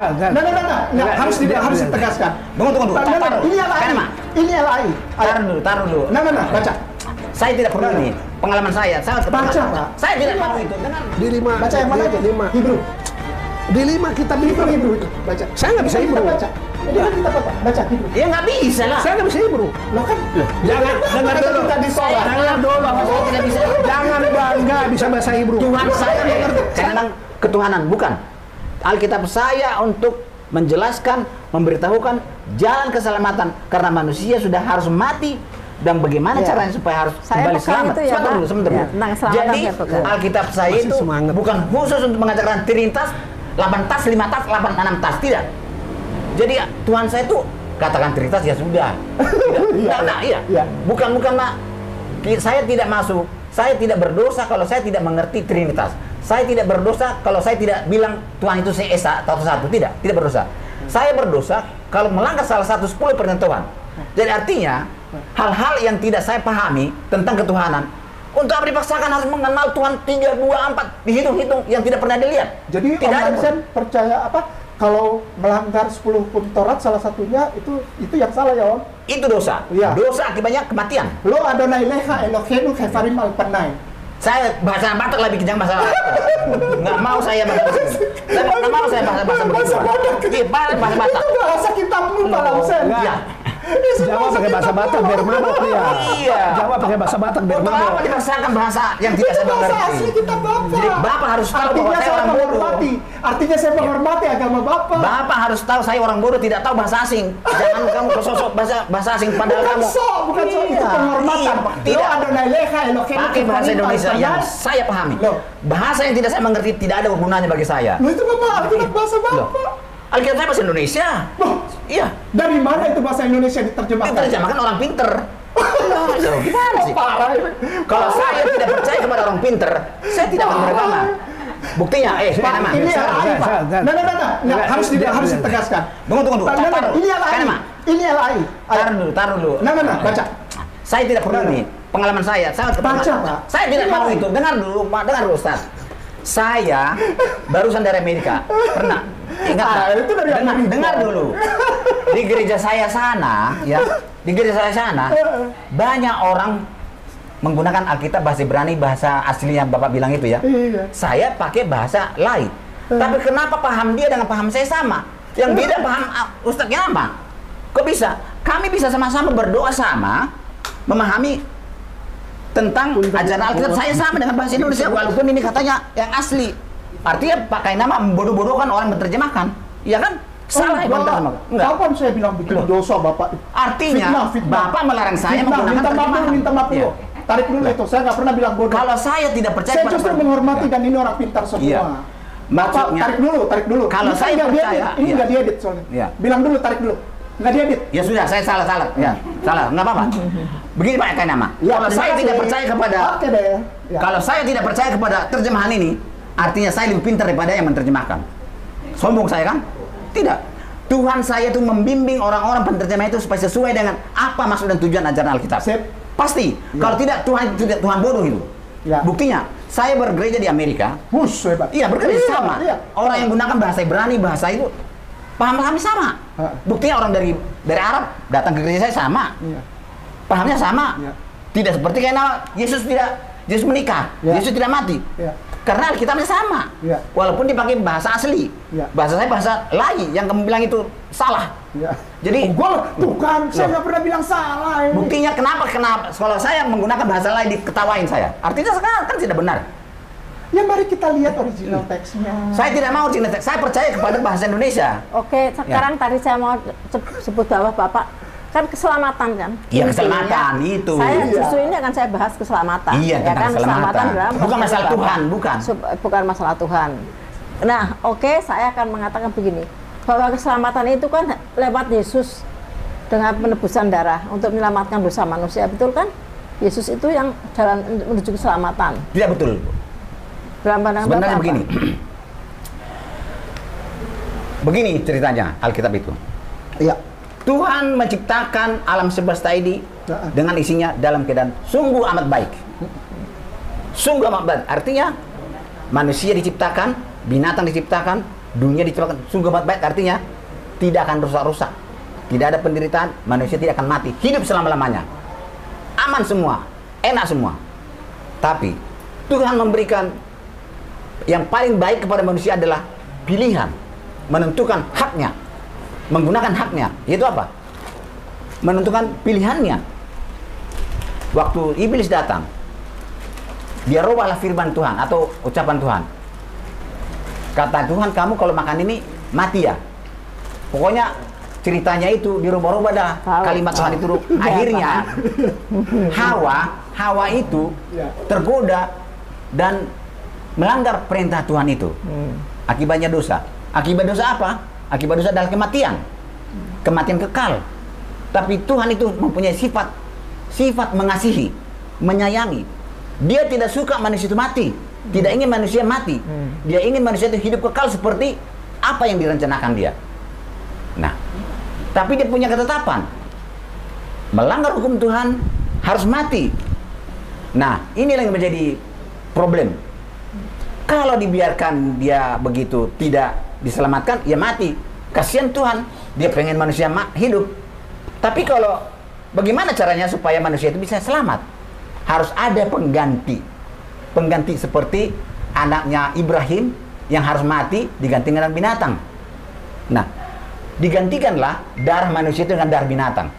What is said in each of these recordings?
Nah, harus ditegaskan. Tunggu. Ini LAI. Taruh dulu. Nah, baca. Saya tidak perlu ini. Pengalaman saya sangat baca, Pak. Saya tidak mau itu. Dengar. Di 5. Baca yang mana aja? 5. Hebrew. Di 5 kitab Hebrew. Baca. Saya nggak bisa Hebrew. Baca. Ini kan kita baca Hebrew. Ya nggak bisa lah. Saya nggak bisa Hebrew. Lo kan Jangan dengar dulu. Kita disolat. Dengar dulu. Saya tidak bisa. Jangan bangga bisa bahasa Hebrew. Tuhan saya mengerti. Saya memang ketuhanan, bukan. Alkitab saya untuk menjelaskan, memberitahukan jalan keselamatan karena manusia sudah harus mati dan bagaimana caranya supaya harus kembali selamat. Itu ya, Sebentar dulu. Jadi Alkitab saya masih itu semangat. bukan khusus untuk mengajarkan Trinitas, 8 tas, 5 tas, 8, 6 tas, tidak. Jadi Tuhan saya itu katakan Trinitas ya sudah. Iya. Bukan Mak. Saya tidak masuk. Saya tidak berdosa kalau saya tidak mengerti Trinitas. Saya tidak berdosa kalau saya tidak bilang Tuhan itu Esa atau satu. Tidak berdosa. Saya berdosa kalau melanggar salah satu 10 perintah Tuhan. Jadi artinya hal-hal yang tidak saya pahami tentang ketuhanan, untuk apa dipaksakan harus mengenal Tuhan 3, 2, 4, dihitung-hitung yang tidak pernah dilihat. Jadi tidak Om Hansen percaya apa? Kalau melanggar 10 hukum Taurat salah satunya itu yang salah ya Om? Itu dosa. Iya. Dosa akibatnya kematian. Lo Adonai Leha Eloheinu Hefarim Alpanai. Saya bahasa Batak lebih kencang bahasa nggak mau saya bahasa nggak mau saya bahasa Batak. Iya, bahasa Batak. Itu bahasa kitabmu Pak Hansen. Iya. Jawa pakai bahasa Batak biar mabok dia. Iya. Jawa pakai bahasa Batak biar Untuk mabok. apa dipaksakan bahasa yang tidak saya Bahasa mengerti? asli kita Bapak. Jadi Bapak harus tahu bahwa Artinya saya saya orang bodoh. menghormati. Artinya saya menghormati agama Bapak. Bapak harus tahu saya orang bodoh tidak tahu bahasa asing. Jangan kamu sosok bahasa asing padahal Bukan kamu. bukan so, itu penghormatan. Iya, Lo tidak. Adonai Leha Eloheinu Pakai bahasa Hefarim Indonesia yang Alpanai. saya pahami. Loh. Bahasa yang tidak saya mengerti tidak ada gunanya bagi saya. Lo itu Bapak Alkitab bahasa Loh. Bapak. Alkitab saya bahasa Indonesia. Loh, Iya. dari mana itu bahasa Indonesia diterjemahkan? Diterjemahkan orang pinter. Loh, gimana sih? Parah ini. Kalau saya tidak percaya kepada orang pinter, saya tidak akan beragama. Buktinya, supaya nama. Ini LAI Pak. Jangan. Nah, harus ditegaskan. Tunggu. Taruh. Ini LAI. Karena, Mak, Ini LAI. taruh dulu. Nah, baca. Saya tidak perlu ini. Pengalaman saya sangat Baca, Pak. Saya tidak mau itu. Dengar dulu, Ustaz. Saya barusan dari Amerika. Pernah. Ingat nggak? Itu dari Amerika. Dengar dulu. Di gereja saya sana, banyak orang menggunakan Alkitab bahasa Ibrani, bahasa asli yang Bapak bilang itu ya. Iya. Saya pakai bahasa lain. Tapi kenapa paham dia dengan paham saya sama? Yang beda paham Ustadznya apa? Kok bisa? Kami bisa sama-sama berdoa sama, memahami tentang ajaran Alkitab saya sama dengan bahasa Indonesia, walaupun ini katanya yang asli. Artinya pakai nama membodoh-bodohkan orang menerjemahkan. Iya kan? Salah ya enggak. Kapan saya bilang bikin dosa Bapak? Artinya Fitnah. Bapak melarang saya Fitnah. menggunakan terjemahan. Minta maaf dulu. Tarik dulu itu. Saya nggak pernah bilang bodoh. Kalau saya tidak percaya Saya justru menghormati dan ini orang pintar semua. Iya. Bapak, Maksudnya- tarik dulu. Kalau Ini saya nggak percaya, diedit. Ini iya. nggak diedit soalnya. Iya. Bilang dulu, tarik dulu. Nggak diedit. Ya sudah, saya salah. Ya, salah, nggak apa-apa. Begini Pak Eka. Ya, Kalau saya tidak percaya kepada Oke deh. Ya. Kalau saya tidak percaya kepada terjemahan ini, artinya saya lebih pintar daripada yang menerjemahkan. Sombong saya kan? Tidak. Tuhan saya itu membimbing orang-orang penerjemah itu supaya sesuai dengan apa maksud dan tujuan ajaran Alkitab. Sip. Pasti. Ya. Kalau tidak Tuhan bodoh itu. Ya. Buktinya, saya bergereja di Amerika. Hush, hebat. Iya, bergereja Iya, sama. iya. Orang yang gunakan bahasa Ibrani, bahasa itu paham kami sama. Buktinya orang dari Arab datang ke gereja saya sama. Iya. Pahamnya sama. Iya. Tidak seperti kayak Yesus menikah, Iya. Yesus tidak mati. Iya. Karena Alkitabnya sama. Iya. Walaupun dipakai bahasa asli. Iya. Bahasa saya bahasa lain yang kamu bilang itu salah. Ya. Jadi tuh kan, saya nggak pernah bilang salah ini. buktinya kenapa kalau saya menggunakan bahasa lain diketawain saya. Artinya sekarang kan tidak benar. Ya mari kita lihat original teksnya. Saya tidak mau original teks. Saya percaya kepada bahasa Indonesia. Oke, sekarang tadi saya mau sebut bahwa Bapak kan keselamatan kan? Iya, Intinya, keselamatan itu. Saya Iya. justru ini akan saya bahas keselamatan. Iya, ya tentang kan keselamatan. dalam Bukan masalah perspektif Tuhan, Bapak. bukan. Bukan masalah Tuhan. Nah, oke, saya akan mengatakan begini, bahwa keselamatan itu kan lewat Yesus dengan penebusan darah untuk menyelamatkan dosa manusia, betul kan? Yesus itu yang jalan menuju keselamatan. Tidak betul. Dalam pandangan Sebenarnya Bapak begini. apa? Begini ceritanya Alkitab itu. Iya. Tuhan menciptakan alam semesta ini dengan isinya dalam keadaan sungguh amat baik. Sungguh amat baik. Artinya manusia diciptakan, binatang diciptakan, dunia diciptakan sungguh amat baik, artinya tidak akan rusak-rusak, tidak ada penderitaan, manusia tidak akan mati, hidup selama-lamanya, aman semua, enak semua. Tapi Tuhan memberikan yang paling baik kepada manusia adalah pilihan, menentukan haknya, menggunakan haknya. Yaitu apa? Menentukan pilihannya. Waktu iblis datang, dia rubahlah firman Tuhan atau ucapan Tuhan. Kata Tuhan, kamu kalau makan ini mati ya. Pokoknya ceritanya itu dirubah-rubah dah kalimat Tuhan itu. Akhirnya Hawa itu tergoda dan melanggar perintah Tuhan itu. Akibatnya dosa. Akibat dosa apa? Akibat dosa adalah kematian. Kematian kekal. Tapi Tuhan itu mempunyai sifat mengasihi, menyayangi. Dia tidak suka manusia itu mati. Tidak ingin manusia mati. Dia ingin manusia itu hidup kekal seperti apa yang direncanakan dia. Nah, tapi dia punya ketetapan. Melanggar hukum Tuhan harus mati. Nah, inilah yang menjadi problem. Kalau dibiarkan dia begitu tidak diselamatkan, ya mati. Kasihan Tuhan, dia pengen manusia hidup. Tapi kalau bagaimana caranya supaya manusia itu bisa selamat? Harus ada pengganti. Pengganti seperti anaknya Ibrahim yang harus mati digantikan dengan binatang. Nah, digantikanlah darah manusia itu dengan darah binatang.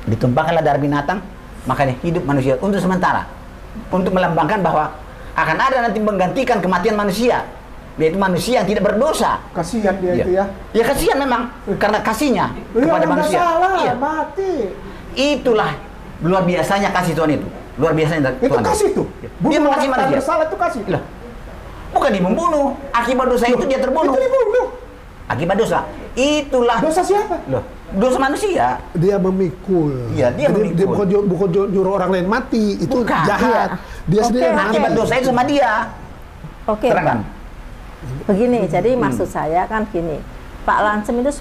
Ditumpahkanlah darah binatang, makanya hidup manusia untuk sementara. Untuk melambangkan bahwa akan ada nanti menggantikan kematian manusia, yaitu manusia yang tidak berdosa. Kasihan dia itu ya. Ya kasihan memang karena kasihnya kepada manusia. Salah, iya. Mati. Itulah luar biasanya kasih Tuhan itu. Luar biasanya Itu Tuhan. kasih tuh. Dia mengasihi manusia. Bersalah itu kasih. Loh, bukan dia membunuh. Akibat dosa itu dia terbunuh. Itu dibunuh. Akibat dosa. Itulah. Dosa siapa? Loh, dosa manusia. Dia memikul. Iya, dia memikul. Dia bukan nyuruh orang lain mati, itu Bukan. jahat. Dia sendiri yang Akibat mati. dosa itu sama dia. Oke, Terangkan. begini. Jadi maksud saya kan gini, Pak Lansem itu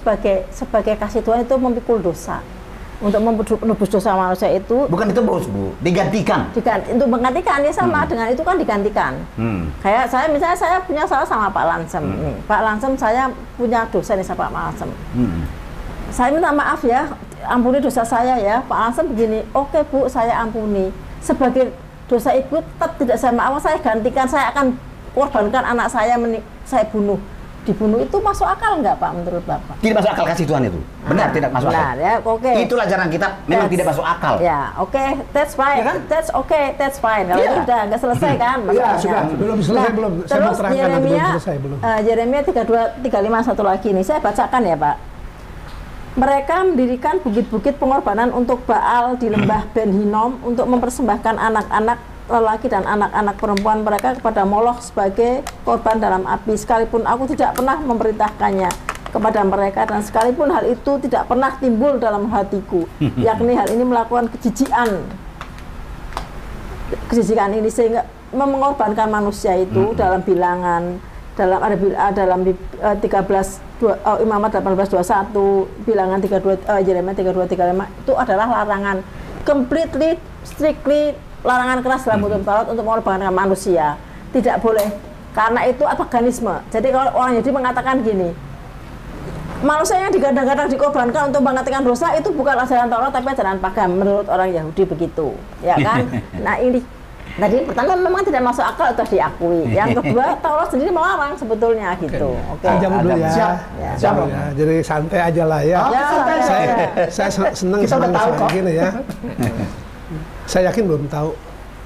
sebagai kasih Tuhan itu memikul dosa. Untuk menebus dosa manusia itu Bukan itu bos, Bu. Digantikan. untuk menggantikan ya sama dengan itu kan digantikan. Kayak saya misalnya saya punya salah sama Pak Lansem nih. Pak Lansem saya punya dosa nih sama Pak Lansem. Saya minta maaf ya, ampuni dosa saya ya. Pak Lansem begini, oke Bu, saya ampuni. Sebagai dosa ibu tetap tidak saya maaf, saya gantikan, saya akan korbankan anak saya saya bunuh. Dibunuh itu masuk akal nggak Pak menurut Bapak? Tidak masuk akal kasih Tuhan itu. Benar, tidak masuk akal. Benar ya, oke. Itulah ajaran kita memang tidak masuk akal. Ya, oke, that's fine. Ya kan? That's fine. Kalau itu udah nggak selesai kan Iya, masalahnya. sudah. Belum selesai, belum. Saya mau Terus terangkan nanti, belum selesai, belum. Yeremia 32:35 satu lagi nih. Saya bacakan ya, Pak. Mereka mendirikan bukit-bukit pengorbanan untuk Baal di lembah Ben Hinnom untuk mempersembahkan anak-anak lelaki dan anak-anak perempuan mereka kepada Moloch sebagai korban dalam api, sekalipun aku tidak pernah memerintahkannya kepada mereka, dan sekalipun hal itu tidak pernah timbul dalam hatiku, yakni hal ini melakukan kejijikan ini sehingga mengorbankan manusia itu dalam bilangan dalam 13 Imamat 18:21, bilangan 32 Yeremia 32:35 itu adalah larangan completely strictly, larangan keras dalam hukum Taurat untuk mengorbankan manusia. Tidak boleh, karena itu paganisme. Jadi kalau orang Yahudi mengatakan gini, manusia yang digadang-gadang dikorbankan untuk menggantikan dosa itu bukan ajaran Taurat tapi ajaran pagan menurut orang Yahudi begitu, ya kan? Nah ini tadi pertama memang tidak masuk akal, itu diakui. Yang kedua, Taurat sendiri melarang sebetulnya gitu. Oke. Jam dulu ya. Siap. Siap. Ya. Jadi santai aja lah ya. Ya, santai aja. Saya senang Kita udah tahu kok. gini ya. Saya yakin belum tahu.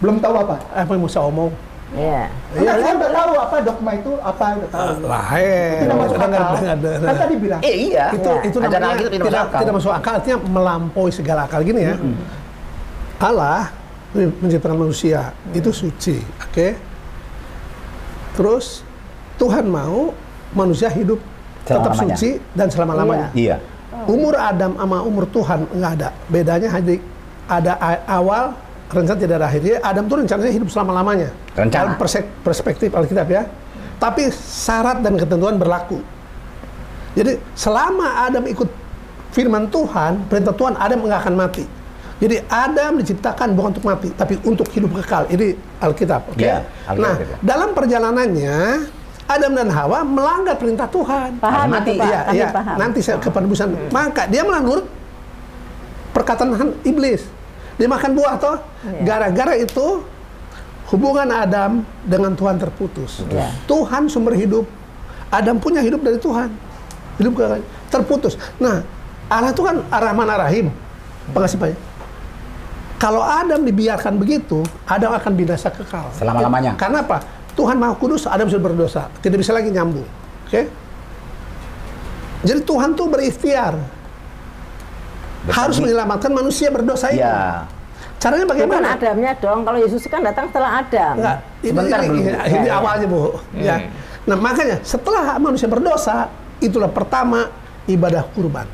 Belum tahu apa? Apa yang mau saya omong? Iya. Iya, kita udah tahu apa dogma itu, apa udah tahu. Tidak masuk akal. Kan tadi bilang. Iya. Itu ajaran namanya kita tidak masuk akal. tidak masuk akal, artinya melampaui segala akal gini ya. Allah menciptakan manusia itu suci, oke? Terus Tuhan mau manusia hidup tetap Selama-lamanya. suci dan selama-lamanya. Iya. Umur Adam sama umur Tuhan nggak ada. Bedanya hanya ada awal, rencana tidak ada akhir. Jadi Adam itu rencananya hidup selama-lamanya. Rencana. Dalam perspektif Alkitab ya. Tapi syarat dan ketentuan berlaku. Jadi selama Adam ikut firman Tuhan, perintah Tuhan, Adam nggak akan mati. Jadi Adam diciptakan bukan untuk mati, tapi untuk hidup kekal. Ini Alkitab. Oke? Iya, Alkitab. Nah, dalam perjalanannya Adam dan Hawa melanggar perintah Tuhan. Paham Mati. itu, Pak. Iya, Kami iya. paham. Nanti saya ke penebusan. Maka dia melanggar perkataan iblis. Dia makan buah toh. Iya. Gara-gara itu hubungan Adam dengan Tuhan terputus. Iya. Tuhan sumber hidup. Adam punya hidup dari Tuhan. Hidup terputus. Nah, Allah itu kan Ar-Rahman Ar-Rahim. Pengasih banyak. Kalau Adam dibiarkan begitu, Adam akan binasa kekal. Selama-lamanya. Karena apa? Tuhan Maha Kudus, Adam sudah berdosa. Tidak bisa lagi nyambung. Oke? Jadi Tuhan tuh berikhtiar. Harus menyelamatkan manusia berdosa itu. Ya. Caranya Bukan bagaimana? Adamnya dong. Kalau Yesus kan datang setelah Adam. Enggak, Sebentar belum. ini awalnya, Bu. Ya. Nah, makanya setelah manusia berdosa, itulah pertama ibadah kurban.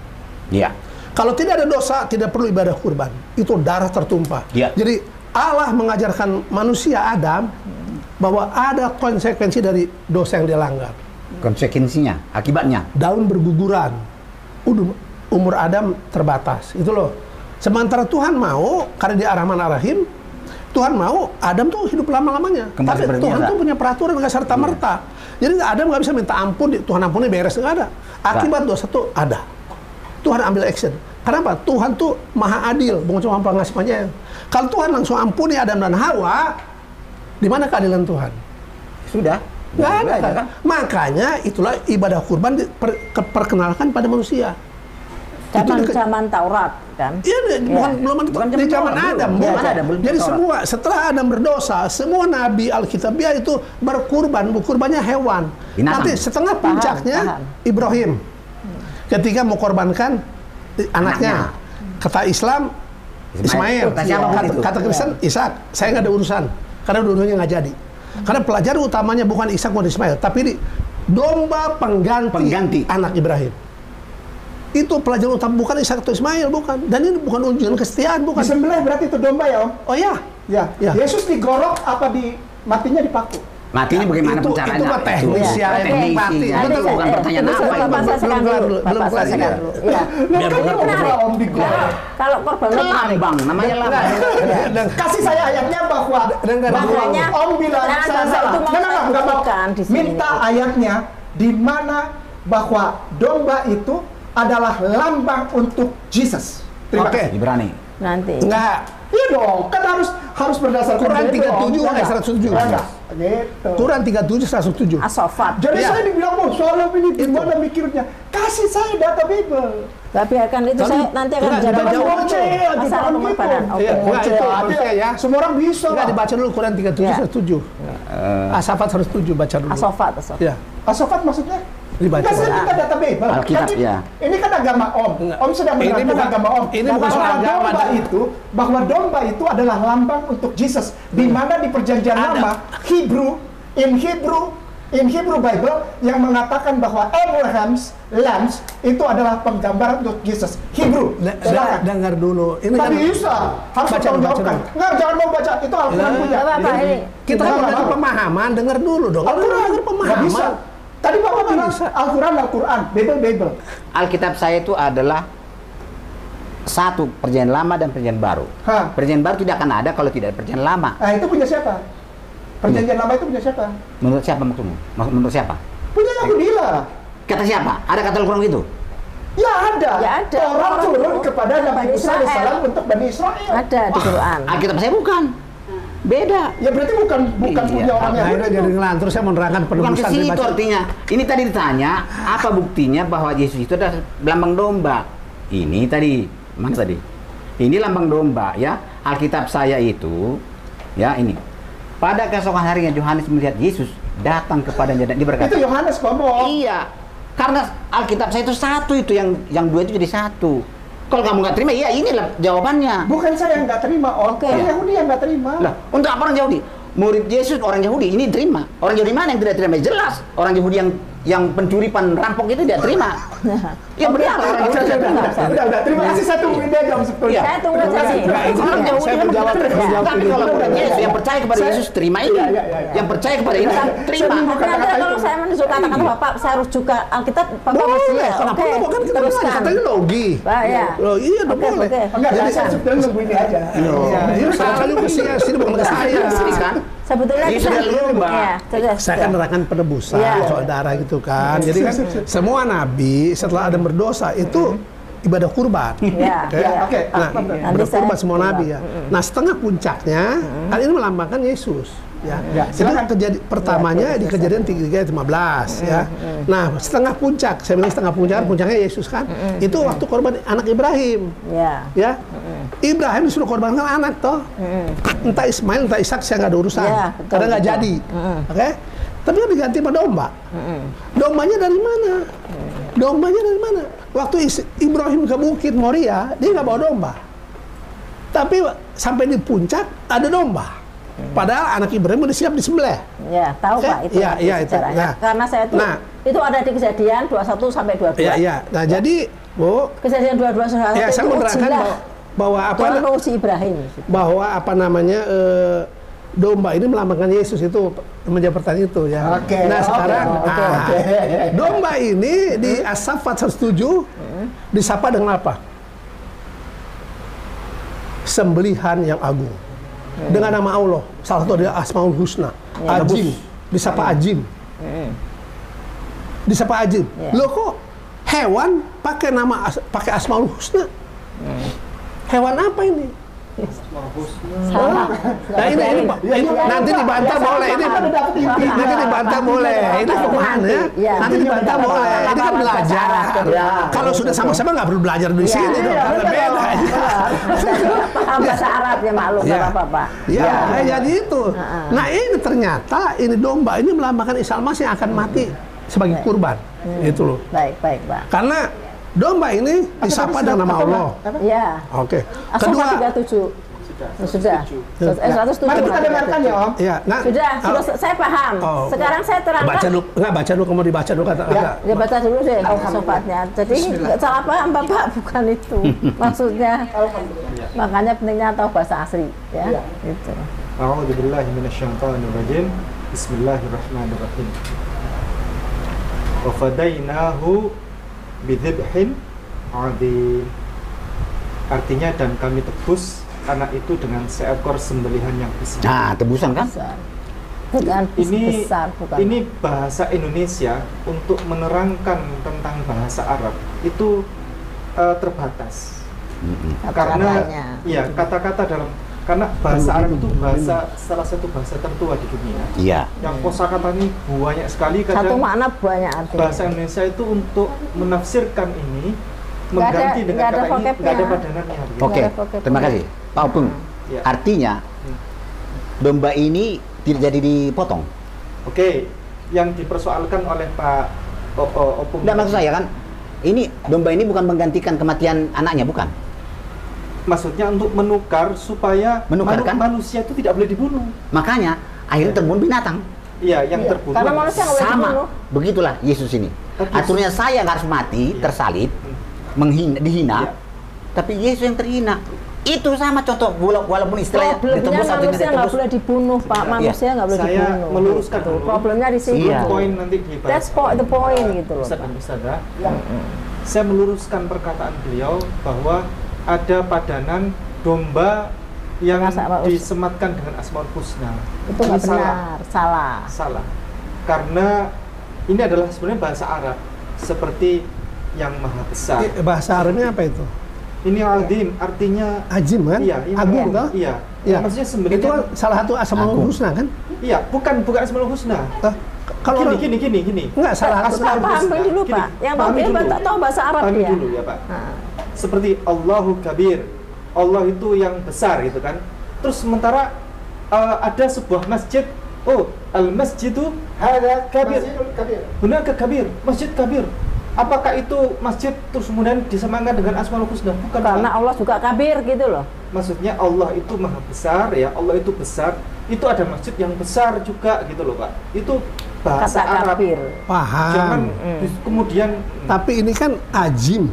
Iya. Kalau tidak ada dosa, tidak perlu ibadah kurban. Itu darah tertumpah. Ya. Jadi Allah mengajarkan manusia Adam bahwa ada konsekuensi dari dosa yang dia langgar. Konsekuensinya, akibatnya. Daun berguguran. Umur Adam terbatas. Itu loh. Sementara Tuhan mau, karena dia Ar-Rahman Ar-Rahim, Tuhan mau Adam tuh hidup lama-lamanya. Kembali Tapi seperti Tuhan biasa. tuh punya peraturan nggak serta-merta. Jadi Adam nggak bisa minta ampun, Tuhan ampuni beres, nggak ada. Akibat dosa tuh ada. Tuhan ambil action. Kenapa? Tuhan tuh maha adil, bukan cuma pengasih penyayang. Kalau Tuhan langsung ampuni Adam dan Hawa, di mana keadilan Tuhan? Sudah. Nggak ada kan? Makanya itulah ibadah kurban diperkenalkan pada manusia. Zaman Taurat kan. Iya, belum Bukan di zaman zaman Taurat, Adam. belum. bukan. Zaman Adam, belum Jadi Taurat. semua setelah Adam berdosa, semua nabi Alkitabiah itu berkurban, kurbannya hewan. Binatang. Nanti setengah Paham, puncaknya paham. Ibrahim. Ketika mau korbankan anaknya. Kata Islam Ismail. Kata siapa pun itu. Kata Kristen Ishak. Saya nggak ada urusan. Karena dua-duanya nggak jadi. Karena pelajaran utamanya bukan Ishak maupun Ismail, tapi ini domba pengganti anak Ibrahim. Itu pelajaran utama, bukan Ishak atau Ismail, bukan. Dan ini bukan ujian kesetiaan, bukan. Disembelih berarti itu domba ya, Om? Oh ya, Ya. Ya. Yesus digorok apa matinya dipaku? Matinya bagaimana pun caranya. Itu mah teknis Itu ya, teknis, mati. iya. Betul, Bukan pertanyaan Itu apa Bapak itu. selesaikan Belum kelar dulu. dulu, belum Bapak kelar, selesaikan iya. dulu. Iya. Loh, kan benar, kenapa Om digorok? Kalau korban Kan lambang, namanya lambang. Dan Kasih saya ayatnya bahwa Makanya, Om bilang jangan saya Bapak salah. itu mau Nggak mau. sebutkan di sini. Minta ayatnya di mana bahwa domba itu adalah lambang untuk Jesus. Terima Oke. kasih. Ibrani. nanti. enggak. Iya dong, kan harus berdasarkan Quran itu, Om. 37 Ya ayat nggak? 107. Ya nggak? Gitu. Quran 37 107. Asofat. Jadi Ya. saya dibilang, oh soalnya ini gimana mikirnya? Kasih saya data Bible. Tapi akan itu Tapi- saya nanti akan enggak, bicara dibaca Jangan dulu. ngoceh, masalah jangan pengorbanan. gitu. Oke. Iya, enggak, itu Ada. maksudnya ya. Semua orang bisa. Enggak, dibaca dulu Quran 37 Ya. 107. Asafat 107 baca dulu. Asofat. Ya, Asofat maksudnya? Dibaca. Enggak, saya minta data Bible. Alkitab, Kan ya. Ini kan agama Om. Enggak. Om sedang Ini menerangkan bukan- agama Om. ini bukan soal agama. Bahwa domba itu adalah lambang untuk Jesus. Di mana di perjanjian Ada. lama in Hebrew Bible yang mengatakan bahwa lambs itu adalah penggambaran untuk Jesus. Hebrew. Silakan. Dengar dulu. Ini Nggak kan bisa. Harus Baca, bertanggung baca jawabkan. dulu. Nggak, jangan mau baca. Itu Al-Quran Nah. punya. Nggak apa-apa, ini. kita kan Nggak belajar mau. pemahaman, dengar dulu dong. Al-Quran. Dengar Nggak pemahaman. bisa. Tadi Bapak bilang bisa. Al-Quran, Bible. Alkitab saya itu adalah satu perjanjian lama dan perjanjian baru. Hah. Perjanjian baru tidak akan ada kalau tidak ada perjanjian lama. Nah, itu punya siapa? Perjanjian lama itu punya siapa? Menurut siapa maksudmu? Menurut siapa? Punya Yahudi lah. Kata siapa? Ada kata Al-Quran gitu? Ya ada. Ya ada. Orang turun kepada Nabi Bani Musa Israel. alaihissalam untuk Bani Israel. Ada di Quran. Alkitab saya bukan. Beda. Ya berarti bukan Iya. punya orang Nah, Yahudi. itu jadi ngelantur, saya mau nerangkan Bukan ke penebusan. situ dibaca. artinya. Ini tadi ditanya, apa buktinya bahwa Yesus itu adalah lambang domba? Ini tadi, mana tadi? Ini lambang domba ya. Alkitab saya itu, ya ini. Pada keesokan harinya Yohanes melihat Yesus datang kepadanya dan dia berkata, Itu Yohanes ngomong. iya, karena Alkitab saya itu satu itu yang dua itu jadi satu. Kalau kamu nggak terima, iya inilah jawabannya. Bukan saya yang nggak terima, Oke. orang Yahudi yang nggak terima. Lah, untuk apa orang Yahudi? Murid Yesus orang Yahudi ini terima. Orang Yahudi mana yang tidak terima? Jelas orang Yahudi yang pencuri rampok itu tidak terima. Ya benar orang Yahudi tidak terima. Udah. Terima kasih, saya tungguin dia jam 10. Iya. Saya tunggu aja sih. Enggak, itu Orang Yahudi saya kan menjawab, benar. menjawab Tapi ini. kalau murid Yesus yang percaya kepada Saya- Yesus terima ini. Iya. Yang percaya kepada ini terima. Saya- Nanti Kata-kata kalau itu. saya menunjuk kata-kata Bapak, saya harus juga Alkitab Bapak Boleh, mestinya. kenapa Oke, enggak? Kan kita bilang, teruskan. katanya logi. Pak, ya. Loh, iya, udah Oke, boleh. oke. Enggak, jadi saya Silakan. sebetulnya nunggu ini aja. Iya, salah juga sih, sini bukan ke saya. Sini kan? Sebetulnya Yesus kita adalah domba. ya, sudah. Saya akan nerangkan penebusan, Iya. saudara gitu kan. Jadi kan semua nabi setelah Adam berdosa itu ibadah kurban. Iya, Oke? iya. Oke. Nah, Nanti berkurban saya semua kurban. nabi ya. Nah, setengah puncaknya kan ini melambangkan Yesus. Ya, Ya, jadi silakan. pertamanya di Kejadian 3 ayat 15 ya. Nah, setengah puncak, saya bilang setengah puncaknya Yesus kan. Itu waktu korban anak Ibrahim. Ya. Ya, Ibrahim disuruh korbankan anak toh. Entah Ismail, entah Ishak, saya nggak ada urusan. Ya, betul, Karena nggak betul. jadi. Oke? Tapi kan diganti sama domba. Dombanya dari mana? Dombanya dari mana? Waktu Ibrahim ke Bukit Moria, dia nggak bawa domba. Tapi sampai di puncak ada domba. Padahal anak Ibrahim udah siap disembelih. Ya, tahu Oke? Pak itu. Iya, nanti iya, itu. sejarahnya. Nah. Karena saya tuh Nah. itu ada di Kejadian 21 sampai 22. Iya, iya. Nah, jadi Bu, Kejadian 22 sampai ya saya menerangkan bahwa apa Tuhan menguji Ibrahim. bahwa apa namanya domba ini melambangkan Yesus itu menjawab pertanyaan itu ya. Oke, Nah oke, sekarang oke, oke. domba ini di As-Saffat 107 disapa dengan apa? Sembelihan yang agung dengan nama Allah. Salah satu adalah Asmaul Husna. Ya. Ajim disapa Ajim. Disapa Ajim. Ya. Loh kok hewan pakai nama pakai Asmaul Husna? Hewan apa ini? Salah. Nah ini nanti dibantah boleh ini nanti dibantah boleh ini kemana ya Iya. nanti dibantah boleh ini kan belajar Ya. kalau sudah sama-sama nggak perlu belajar di sini dong karena beda Paham bahasa Arab ya maklum Ya. nggak apa-apa Pak. ya jadi itu nah ini ternyata ini domba ini melambangkan Isa Al-Masih yang akan mati sebagai kurban itu loh Baik, baik Pak. karena domba ini disapa dengan nama Allah. Ya. Oke. Kedua Kedua 37. Sudah. 107. Mari kita dengarkan ya Om. ya nah Sudah, saya paham. Oh. Sekarang saya terangkan. baca dulu nggak baca dulu kamu dibaca dulu kata Ya baca dulu deh sobatnya. Jadi nggak salah paham Bapak, bukan itu maksudnya. Makanya pentingnya tahu bahasa asli ya. Gitu. A'udzubillahi minasyaitonirrajim. Bismillahirrahmanirrahim. Wa fadainahu bidzibhin 'adzim. Artinya dan kami tebus anak itu dengan seekor sembelihan yang besar. Nah, tebusan kan? Besar. Dengan Ini besar bukan. ini bahasa Indonesia untuk menerangkan tentang bahasa Arab itu terbatas. Karena Kata-katanya. ya kata-kata dalam karena bahasa Arab itu salah satu bahasa tertua di dunia. Iya. Yang kosakatanya banyak sekali, Satu kadang makna banyak artinya. bahasa Indonesia itu untuk menafsirkan ini Nggak ada- mengganti dengan nggak ada kata ini vocabnya. nggak ada padanannya. gitu. Oke, Nggak ada terima kasih. Pak Opung, Ya. artinya domba ini tidak jadi dipotong. Oke, yang dipersoalkan oleh Pak Opung. Tidak maksud saya kan, ini domba ini bukan menggantikan kematian anaknya, bukan? Maksudnya untuk menukar supaya Menukarkan? manusia itu tidak boleh dibunuh. Makanya akhirnya terbunuh binatang. Iya, yang Iya, terbunuh. karena manusia nggak boleh dibunuh. Sama, begitulah Yesus ini. Tapi- Aturnya saya yang harus mati, Iya. tersalib, dihina, Iya. tapi Yesus yang terhina. Itu sama contoh, walaupun istilahnya Problemnya ditebus atau manusia tidak nggak ditebus. boleh dibunuh Pak, manusia nggak boleh Saya dibunuh. meluruskan Gitu. dulu. Problemnya di sini. Iya. Poin nanti dibahas. That's the point gitu loh. Ustaz Pak. dan Ustazah. Saya meluruskan perkataan beliau bahwa ada padanan domba yang Asmaul Husna. disematkan dengan Asmaul Husna. Itu Ini nggak benar, salah. Salah. Karena ini adalah sebenarnya bahasa Arab seperti yang maha besar. bahasa Arabnya apa itu? Ini azim artinya Ajim kan? iya, ini Agung toh? Iya. Iya. Maksudnya Itu sebenarnya kan salah satu Asmaul Agung. Husna kan? iya, bukan Asmaul Husna. Kalau orang- Gini. enggak salah satu Asmaul Paham Husna. dulu Gini, Pak. Yang tahu pahami dia dulu. tak tahu bahasa Arab Pahami ya. dulu ya Pak. Nah. Seperti Allahu Kabir, Allah itu yang besar gitu kan. Terus sementara ada sebuah masjid, oh al masjidu Hada Kabir. Masjidul Kabir. Benar ke Kabir, masjid Kabir. Apakah itu masjid terus kemudian disamakan dengan Asmaul Husna? Bukan. Karena Pak. Allah juga kabir gitu loh. Maksudnya Allah itu maha besar ya, Allah itu besar. Itu ada masjid yang besar juga gitu loh Pak. Itu bahasa Kata Arab. kabir. paham. Jangan kemudian Tapi ini kan ajim,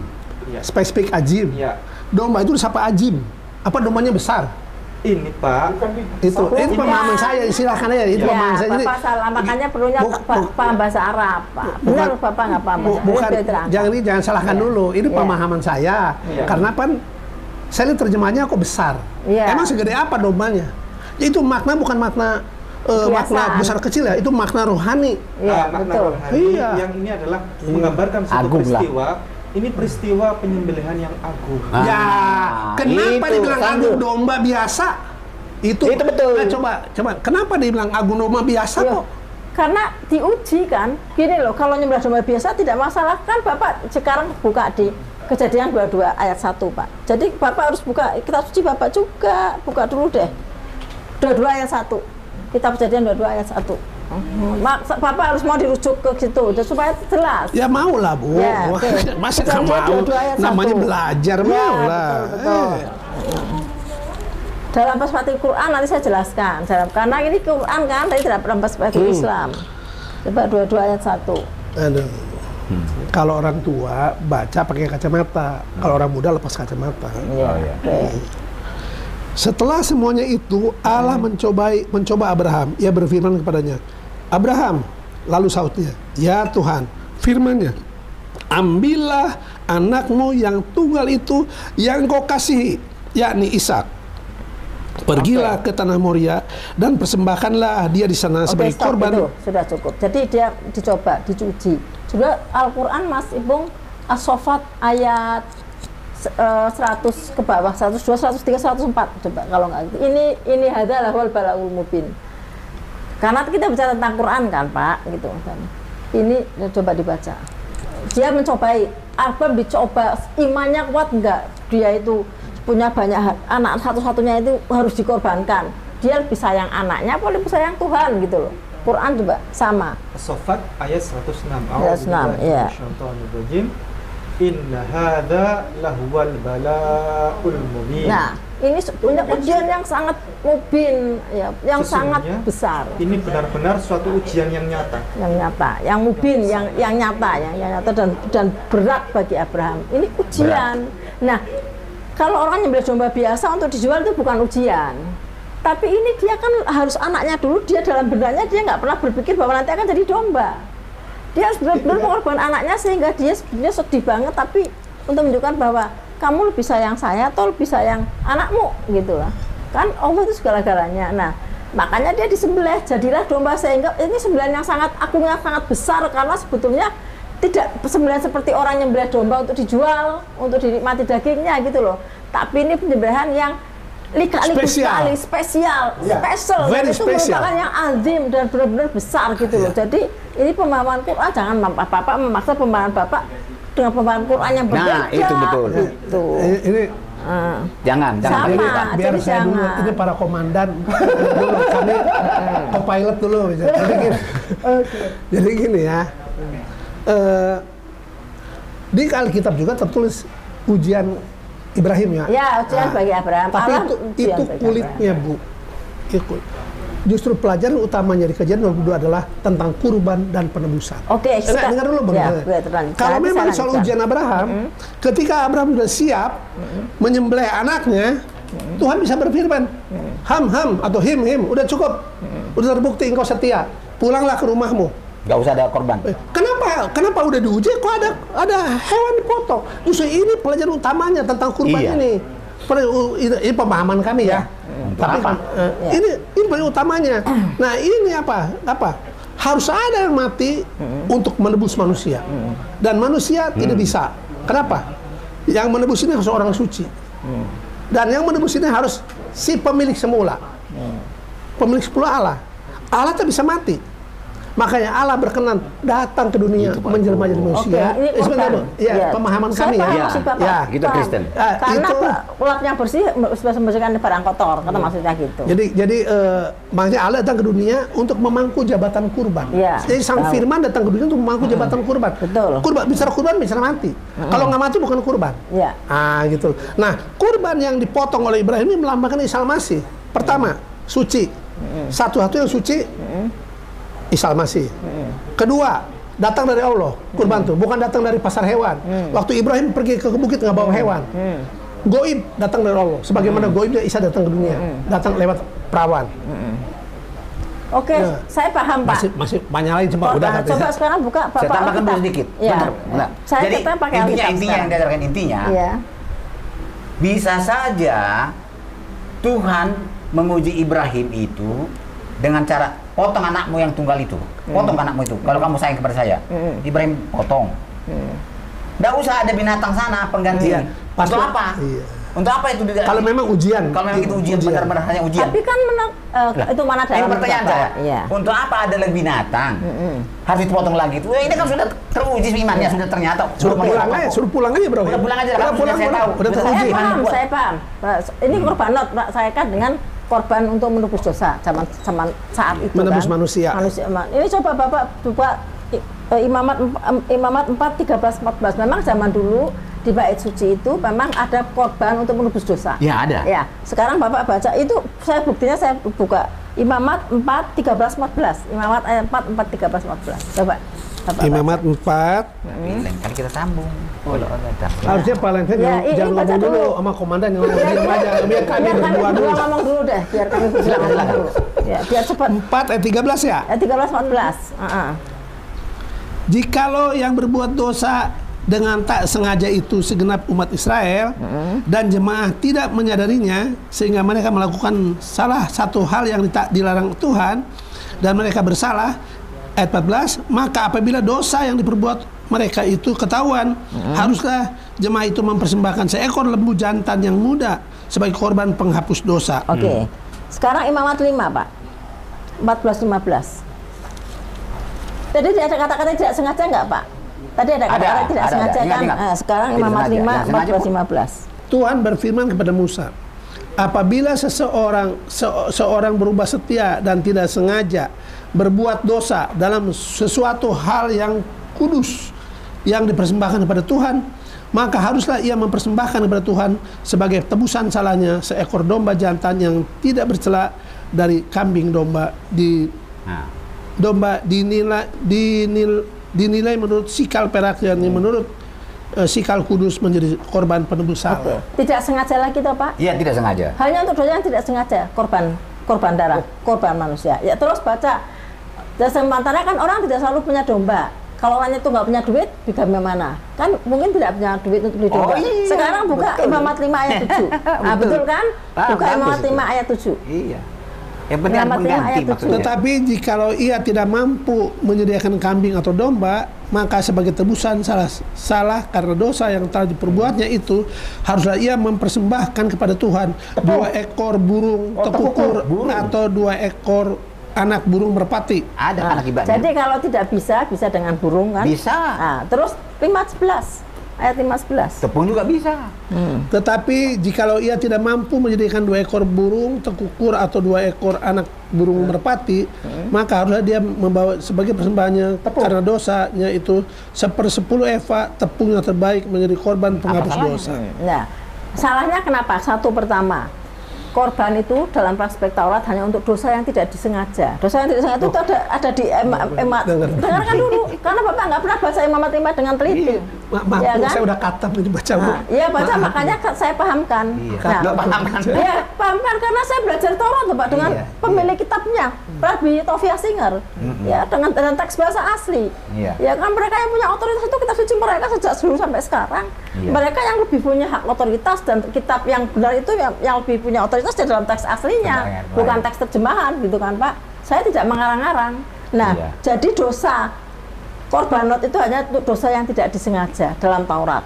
ya, spesifik ajim. ya. Domba itu disapa ajim. Apa dombanya besar? Ini Pak, Itu pemahaman saya. Silakan aja. Itu Ya, pemahaman saya. Jadi Bapak salah. Makanya perlunya paham bahasa Arab, Pak. Benar Bapak nggak paham bahasa Arab. bukan Sudah terangkan. jangan salahkan Iya. dulu. Ini Iya. pemahaman saya. Iya. Karena kan saya lihat terjemahannya kok besar. Iya. Emang segede apa dombanya? Itu makna bukan makna makna besar kecil ya, itu makna rohani. Iya, makna betul. rohani Iya. yang ini adalah menggambarkan suatu Agung lah. peristiwa. Ini peristiwa penyembelihan yang agung. Ya, kenapa itu, dibilang sanggup. agung domba biasa? Itu betul. Nah, coba, kenapa dibilang agung domba biasa Iya. kok? Karena diuji kan, gini loh, kalau nyembelih domba biasa tidak masalah kan. Bapak sekarang buka di Kejadian 22 ayat 1 Pak. Jadi Bapak harus buka kitab suci, Bapak juga buka dulu deh 22 ayat 1, kitab Kejadian 22 ayat 1. Bapak harus mau dirujuk ke situ supaya jelas. Ya mau lah Bu. Ya, Wah, oke. masa nggak Kejadian mau? 22 ayat 1. Namanya belajar Ya, mau lah. betul. Dalam perspektif Quran nanti saya jelaskan. Karena ini Quran kan, tadi tidak dalam perspektif Islam. Coba 22 ayat 1. Aduh. Kalau orang tua baca pakai kacamata, kalau orang muda lepas kacamata. Oh, iya. Oke. Setelah semuanya itu, Allah mencoba Abraham. Ia berfirman kepadanya, Abraham, lalu sautnya, ya Tuhan, firman-Nya, ambillah anakmu yang tunggal itu yang kau kasihi, yakni Ishak. Pergilah ke tanah Moria dan persembahkanlah dia di sana sebagai stop, korban. itu sudah cukup. Jadi dia dicoba, dicuci. Sudah Al-Quran Mas Ibung As-Sofat ayat 100 ke bawah, 102, 103, 104. Coba kalau nggak gitu. Ini hadalah wal balaul mubin. Karena kita bicara tentang Quran kan Pak, gitu. Ini coba dibaca. Dia mencobai, Abraham dicoba, imannya kuat enggak? Dia itu punya banyak anak, satu-satunya itu harus dikorbankan. Dia lebih sayang anaknya, apa lebih sayang Tuhan gitu loh. Quran juga sama. As-Saffat ayat 106. Ayat 6, iya. Inna hadza lahuwal bala'ul mubin. Nah, ini punya ujian yang sangat mubin, ya, yang sangat Sesungguhnya, besar. Ini benar-benar suatu ujian yang nyata. Yang nyata, yang mubin, yang nyata, yang nyata dan berat bagi Abraham. Ini ujian. Nah, kalau orang nyembelih domba biasa untuk dijual itu bukan ujian. Tapi ini dia kan harus anaknya dulu, dia dalam benaknya dia nggak pernah berpikir bahwa nanti akan jadi domba. Dia harus benar-benar mengorbankan anaknya sehingga dia sebenarnya sedih banget, tapi untuk menunjukkan bahwa kamu lebih sayang saya atau lebih sayang anakmu gitu lah. Kan Allah itu segala-galanya. Nah, makanya dia disembelih, jadilah domba, sehingga ini sembelihan yang sangat agungnya, sangat besar, karena sebetulnya tidak sembelihan seperti orang nyembelih domba untuk dijual, untuk dinikmati dagingnya gitu loh. Tapi ini penyembelihan yang lika-liku sekali, spesial, special, dan itu merupakan yang azim dan benar-benar besar gitu loh. Jadi ini pemahaman Quran, jangan Bapak memaksa pemahaman Bapak dengan pemahaman Quran yang berbeda. Nah, itu betul. Gitu. Ini Jangan Sama. biar jadi saya dulu, jangan. ini para komandan dulu, kami co-pilot dulu. Jadi gini ya, di Alkitab juga tertulis ujian Ibrahim ya. Ya, ujian bagi Abraham. Tapi Allah ujian itu bagi kulitnya Bu. Justru pelajaran utamanya di Kejadian 22 adalah tentang kurban dan penebusan. Oke, kita dengar dulu Bang. ya, Kalau memang soal ujian Abraham, ketika Abraham sudah siap menyembelih anaknya, Tuhan bisa berfirman, ham atau him, udah cukup, udah terbukti engkau setia, pulanglah ke rumahmu. Nggak usah ada korban. Kenapa udah diuji kok ada hewan dipotong? Justru ini pelajaran utamanya tentang kurban Iya. ini. Ini pemahaman kami ya. Tapi ini pelajaran utamanya. Nah, ini apa? Harus ada yang mati untuk menebus manusia. Dan manusia tidak bisa. Kenapa? Yang menebus ini harus orang suci. Dan yang menebus ini harus si pemilik semula. Pemilik semula Allah. Allah tak bisa mati. Makanya Allah berkenan datang ke dunia menjelma jadi manusia. Oke, ini Sebentar, Bu. Ya, ya. pemahaman Saya kami paham ya. maksud Bapak. Ya, kita Paham. Kristen. Karena Itu- ulat yang bersih membersihkan barang kotor, kata maksudnya gitu. Jadi makanya Allah datang ke dunia untuk memangku jabatan kurban. Ya, Jadi Sang tahu. Firman datang ke dunia untuk memangku jabatan kurban. Betul. Kurban bicara mati. Kalau nggak mati bukan kurban. Ya. Gitu. Nah, kurban yang dipotong oleh Ibrahim ini melambangkan Isa Al-Masih. Pertama, suci. Satu-satu yang suci Isa Al-Masih. Kedua, datang dari Allah, kurban tuh, bukan datang dari pasar hewan. Waktu Ibrahim pergi ke bukit nggak bawa hewan. Goib datang dari Allah. Sebagaimana goib Isa datang ke dunia, datang lewat perawan. Oke, Ya. saya paham Pak. Masih banyak lagi coba udah Nah, coba sekarang buka Bapak Saya tambahkan dulu Alkitab. sedikit. Ya. Bentar. Saya Jadi kita pakai intinya Alkitab yang sekarang. dikatakan intinya Iya. bisa saja Tuhan menguji Ibrahim itu dengan cara potong anakmu yang tunggal itu, potong anakmu itu. Kalau kamu sayang kepada saya, Ibrahim potong. Nggak usah ada binatang sana penggantian. Untuk apa? Iya. Untuk apa itu? Kalau memang ujian. Kalau memang itu ujian, benar-benar hanya ujian. Tapi kan itu mana Ini dalam pertanyaan Bapak? saya. Iya. Untuk apa ada lagi binatang? Harus dipotong lagi itu. Ini kan sudah teruji imannya, sudah ternyata. Suruh pulang aja bro. Udah pulang aja. Udah pulang, saya tahu. udah teruji. Saya paham. Ini korbanot, Pak. Saya kan dengan korban untuk menebus dosa zaman saat itu Menebus kan. manusia. Ini coba Bapak buka Imamat 4, 13, 14. Memang zaman dulu di bait suci itu memang ada korban untuk menebus dosa. Ya, ada. Ya, sekarang Bapak baca itu, saya buktinya saya buka Imamat 4, 13, 14. Imamat ayat 4, 13, 14. Coba. Bapak Imamat 4. Lain kali kita sambung. Kalau ada. Harusnya Pak Lenten jangan baca ngomong dulu dulu. sama komandan, yang ngomong diam aja. Biar kami berdua dulu. ngomong dulu deh, biar kami berdua ngomong dulu. Ya, biar cepat. 4 ayat 13 ya? Ayat 13, 14. Jikalau yang berbuat dosa dengan tak sengaja itu segenap umat Israel dan jemaah tidak menyadarinya sehingga mereka melakukan salah satu hal yang dilarang Tuhan dan mereka bersalah, ayat 14, maka apabila dosa yang diperbuat mereka itu ketahuan, haruslah jemaah itu mempersembahkan seekor lembu jantan yang muda sebagai korban penghapus dosa. Oke. Sekarang Imamat 5, Pak. 14, 15. Tadi ada kata-kata tidak sengaja nggak, Pak? Tadi ada kata-kata tidak sengaja kan? Sekarang Imamat 5, 14, 15. Tuhan berfirman kepada Musa, apabila seorang berubah setia dan tidak sengaja berbuat dosa dalam sesuatu hal yang kudus yang dipersembahkan kepada Tuhan, maka haruslah ia mempersembahkan kepada Tuhan sebagai tebusan salahnya seekor domba jantan yang tidak bercela dari kambing domba dinilai menurut sikal perak, yang menurut sikal kudus menjadi korban penebus salah. Tidak sengaja lagi toh, Pak? Iya, tidak sengaja. Hanya untuk dosa yang tidak sengaja, korban darah, korban manusia. Ya terus baca. Dan sementara kan orang tidak selalu punya domba. Kalau orangnya itu nggak punya duit, bagaimana mana? Kan mungkin tidak punya duit untuk beli domba. Iya, sekarang buka Imamat 5 ayat 7. Nah, betul kan? Buka Imamat 5 ayat 7. Iya. Yang penting Imamat 5 pengganti ayat 7. maksudnya. Tetapi jikalau ia tidak mampu menyediakan kambing atau domba, maka sebagai tebusan salah karena dosa yang telah diperbuatnya itu, haruslah ia mempersembahkan kepada Tuhan 2 ekor burung tekukur atau 2 ekor anak burung merpati. Ada anak ibadahnya. Jadi kalau tidak bisa dengan burung kan? Bisa. Nah, terus 5:11. Ayat 5:11. Tepung juga bisa. Tetapi jikalau ia tidak mampu menjadikan 2 ekor burung tekukur atau 2 ekor anak burung merpati, maka haruslah dia membawa sebagai persembahannya karena dosanya itu 1/10 eva tepung yang terbaik menjadi korban penghapus dosa. Nah, salahnya kenapa? Satu, pertama, korban itu dalam perspektif Taurat hanya untuk dosa yang tidak disengaja. Dosa yang tidak disengaja itu ada di Imamat. Dengarkan dulu, karena Bapak nggak pernah baca Imamat 5 dengan teliti. Maaf, Ya kan? saya udah katam ini baca. Iya, baca, makanya saya pahamkan. Nggak pahamkan. Iya, pahamkan karena saya belajar Taurat, Pak, dengan pemilik kitabnya, Rabbi Tovia Singer. Ya, dengan teks bahasa asli. Ya kan, mereka yang punya otoritas itu kitab suci mereka sejak dulu sampai sekarang. Mereka yang lebih punya hak otoritas dan kitab yang benar itu yang lebih punya otoritas di dalam teks aslinya, bukan teks terjemahan gitu kan, Pak. Saya tidak mengarang-arang. Nah, jadi dosa korbanot itu hanya untuk dosa yang tidak disengaja dalam Taurat.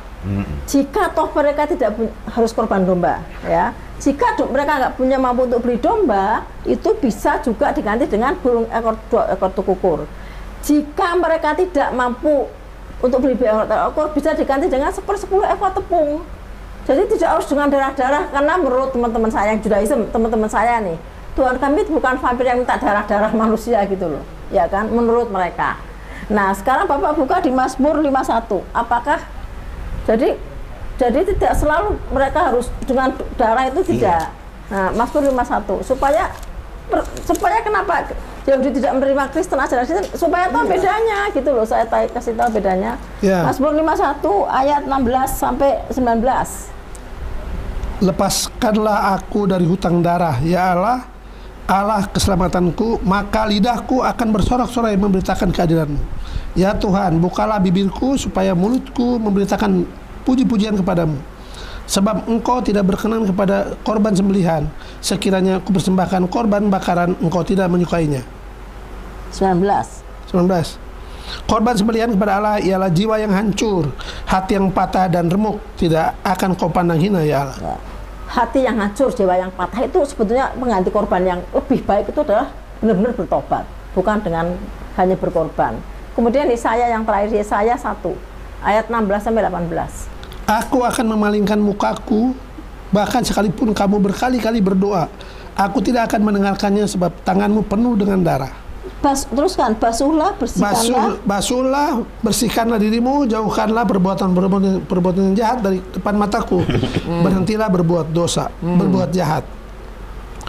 Jika toh mereka tidak harus korban domba, ya. Jika mereka nggak punya mampu untuk beli domba, itu bisa juga diganti dengan burung 2 ekor tekukur. Jika mereka tidak mampu untuk beli ekor, bisa diganti dengan 1/10 eva tepung. Jadi tidak harus dengan darah-darah, karena menurut teman-teman saya yang Judaism, teman-teman saya nih, Tuhan kami bukan vampir yang minta darah-darah manusia gitu loh, ya kan, menurut mereka. Nah, sekarang Bapak buka di Mazmur 51. Apakah jadi tidak selalu mereka harus dengan darah itu tidak. Nah, Mazmur 51 supaya kenapa Yahudi tidak menerima Kristen, ajaran Kristen, supaya tahu bedanya gitu loh. Saya kasih tahu bedanya. Mazmur 51 ayat 16 sampai 19. Lepaskanlah aku dari hutang darah, ya Allah, Allah keselamatanku, maka lidahku akan bersorak-sorai memberitakan keadilan-Mu. Ya Tuhan, bukalah bibirku supaya mulutku memberitakan puji-pujian kepadamu. Sebab engkau tidak berkenan kepada korban sembelihan, sekiranya kupersembahkan korban bakaran, engkau tidak menyukainya. 19. Korban sembelihan kepada Allah ialah jiwa yang hancur, hati yang patah dan remuk, tidak akan kau pandang hina ya Allah. Ya. Hati yang hancur, jiwa yang patah itu sebetulnya mengganti korban yang lebih baik itu adalah benar-benar bertobat, bukan dengan hanya berkorban. Kemudian Yesaya yang terakhir, Yesaya 1 ayat 16 sampai 18. Aku akan memalingkan mukaku, bahkan sekalipun kamu berkali-kali berdoa, aku tidak akan mendengarkannya sebab tanganmu penuh dengan darah. Teruskan, basuhlah, bersihkanlah. Basuhlah, bersihkanlah dirimu, jauhkanlah perbuatan yang jahat dari depan mataku. Berhentilah berbuat dosa, berbuat jahat.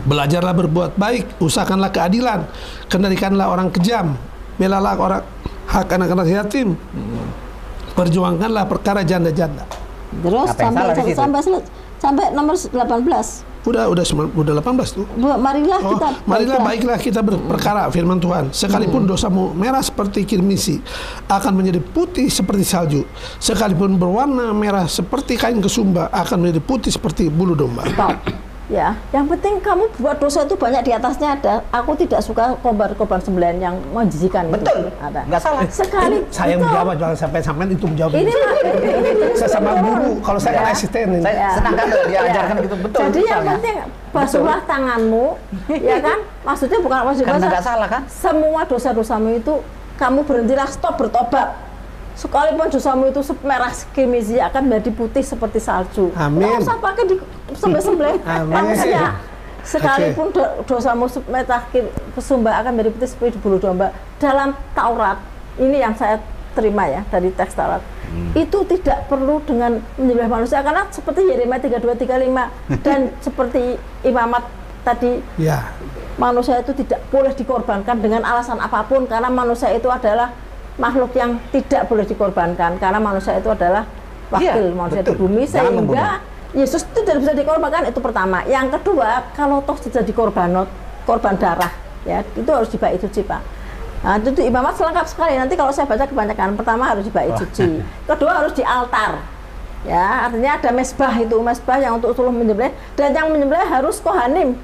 Belajarlah berbuat baik, usahakanlah keadilan, kendalikanlah orang kejam, belalah orang hak anak-anak yatim, perjuangkanlah perkara janda-janda. Terus sampai nomor 18. Udah 18 tuh. Marilah baiklah kita berperkara, firman Tuhan. Sekalipun dosamu merah seperti kirmisi, akan menjadi putih seperti salju. Sekalipun berwarna merah seperti kain kesumba, akan menjadi putih seperti bulu domba. Stop. Ya, yang penting kamu buat dosa itu banyak, di atasnya ada aku tidak suka korban sembelihan yang menjijikan. Betul. Ada. Nggak salah. Sekali saya yang menjawab, jangan sampai itu menjawab. Ini saya sama guru, kalau saya kan asisten ini. Saya senang kan dia ajarkan gitu, betul. Jadi yang penting basuhlah tanganmu, ya kan? Maksudnya bukan karena nggak salah kan? Semua dosa-dosamu itu kamu berhentilah, stop, bertobat. Sekalipun dosamu itu merah kirmisi akan menjadi putih seperti salju. Amin. Nggak usah pakai di sembelih manusia. Sekalipun dosamu merah kesumba akan menjadi putih seperti bulu domba. Dalam Taurat, ini yang saya terima ya dari teks Taurat, itu tidak perlu dengan menyembelih manusia, karena seperti Yeremia 32:35 dan seperti imamat tadi, ya, manusia itu tidak boleh dikorbankan dengan alasan apapun, karena manusia itu adalah makhluk yang tidak boleh dikorbankan, karena manusia itu adalah wakil manusia di bumi, sehingga Yesus itu tidak bisa dikorbankan. Itu pertama. Yang kedua, kalau toh sudah korban darah, ya itu harus dibait suci, Pak. Nah, itu imamat selengkap sekali. Nanti kalau saya baca kebanyakan, pertama harus dibait suci, kedua harus di altar, ya artinya ada mesbah, itu mesbah yang untuk suluh menyembelih, dan yang menyembelih harus kohanim,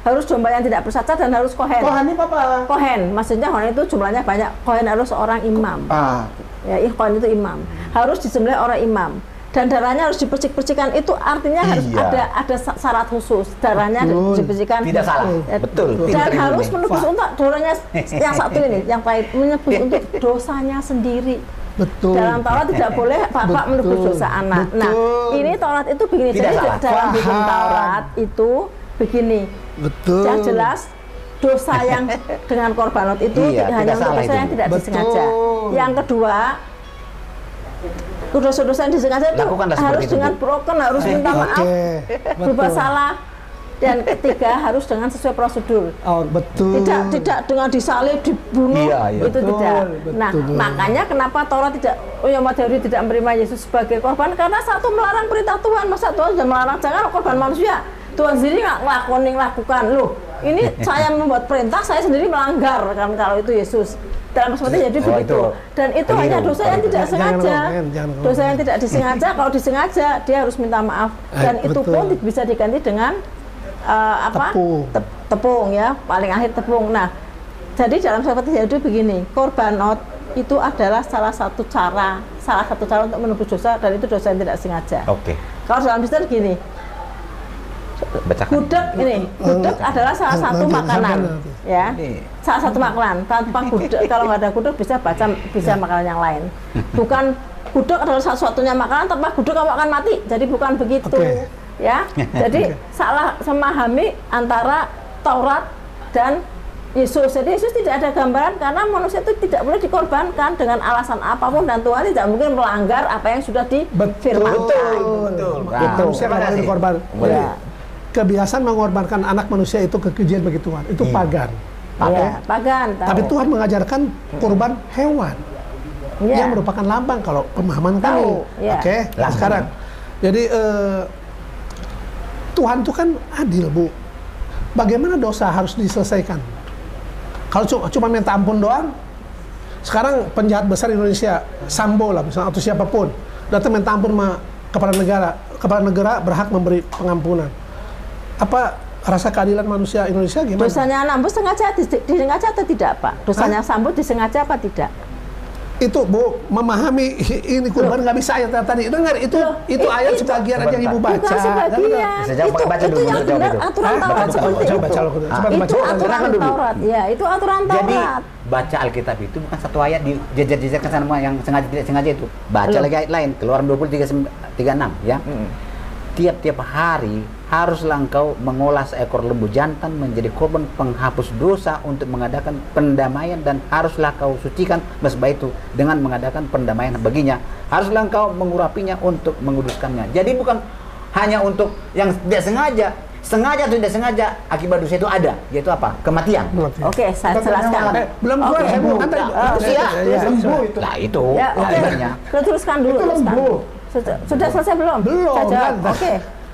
harus domba yang tidak bersacat, dan harus kohen. Kohanim apa? Kohen, maksudnya kohen itu jumlahnya banyak. Kohen harus seorang imam. Ya, kohen itu imam. Harus disembelih orang imam. Dan darahnya harus dipercik-percikan. Itu artinya harus ada syarat khusus. Darahnya dipercikan. Tidak salah. Betul. Dan harus menebus untuk darahnya yang satu ini, yang paling menebus untuk dosanya sendiri. Betul. Dalam Taurat tidak boleh bapak menebus dosa anak. Nah, ini Taurat itu begini. Jadi dalam hukum Taurat itu begini. Betul. Yang jelas dosa yang dengan korbanot itu hanya untuk dosa yang tidak disengaja. Yang kedua, dosa-dosa yang disengaja itu harus dengan broken, harus minta maaf, berbuat salah. Dan ketiga, harus dengan sesuai prosedur. Oh, betul. Tidak dengan disalib, dibunuh, itu betul, tidak. Betul. Nah, makanya kenapa Taurat tidak, umat Yahudi tidak menerima Yesus sebagai korban, karena satu melarang perintah Tuhan. Masa Tuhan sudah melarang jangan korban manusia, Tuhan sendiri nggak lakukan. Loh, ini saya membuat perintah, saya sendiri melanggar kan kalau itu Yesus. Dalam seperti jadi begitu. Dan itu hanya dosa yang tidak sengaja. Dosa yang tidak disengaja. Kalau disengaja, dia harus minta maaf. Dan itu pun bisa diganti dengan tepung, ya, paling akhir tepung. Nah, jadi dalam seperti Yahudi begini, korbanot itu adalah salah satu cara untuk menebus dosa, dan itu dosa yang tidak sengaja. Oke. Kalau dalam Kristen gini, gudeg adalah salah satu makanan, ya, salah satu makanan. Tanpa gudeg, kalau nggak ada gudeg bisa makanan yang lain. Bukan gudeg adalah satu-satunya makanan, tanpa gudeg kamu akan mati. Jadi bukan begitu, ya. Jadi salah memahami antara Taurat dan Yesus. Jadi Yesus tidak ada gambaran, karena manusia itu tidak boleh dikorbankan dengan alasan apapun, dan Tuhan tidak mungkin melanggar apa yang sudah difirmankan. Betul. Manusia nggak boleh dikorban. Kebiasaan mengorbankan anak manusia itu kekejian bagi Tuhan, itu pagan. Pagan. Tapi Tuhan mengajarkan korban hewan yang merupakan lambang kalau pemahaman kami. Oke, sekarang. Jadi Tuhan itu kan adil, Bu. Bagaimana dosa harus diselesaikan? Kalau cuma minta ampun doang, sekarang penjahat besar Indonesia, Sambo lah misalnya, atau siapapun, datang minta ampun sama kepala negara berhak memberi pengampunan. Apa rasa keadilan manusia Indonesia gimana? Dosanya Sambo disengaja atau tidak, Pak? Dosanya Sambo disengaja apa tidak? Itu Bu, memahami ini kurban nggak bisa ayat tadi. Dengar itu ayat sebagian aja yang Ibu baca. Bukan sebagian. Bisa jawab, baca dulu, yang jawab benar itu. aturan Taurat seperti coba itu. Itu aturan Taurat. Ya, itu aturan Jadi Taurat. baca Alkitab itu bukan satu ayat dijejer-jejerkan sama yang sengaja tidak sengaja itu. Baca lagi ayat lain, Keluaran 20:36 ya. Tiap-tiap hari haruslah engkau mengolah seekor lembu jantan menjadi korban penghapus dosa untuk mengadakan pendamaian, dan haruslah kau sucikan mezbah itu dengan mengadakan pendamaian baginya. Haruslah engkau mengurapinya untuk menguduskannya. Jadi bukan hanya untuk yang tidak sengaja atau tidak sengaja, akibat dosa itu ada, yaitu apa? Kematian. Oke, saya jelaskan. Belum keluar, saya belum kan tadi. Lembu itu. Lah itu Ya, oke. adanya. Teruskan dulu. Itu teruskan. lembu. Sudah selesai belum? Belum, Saya jawab. kan. Oke.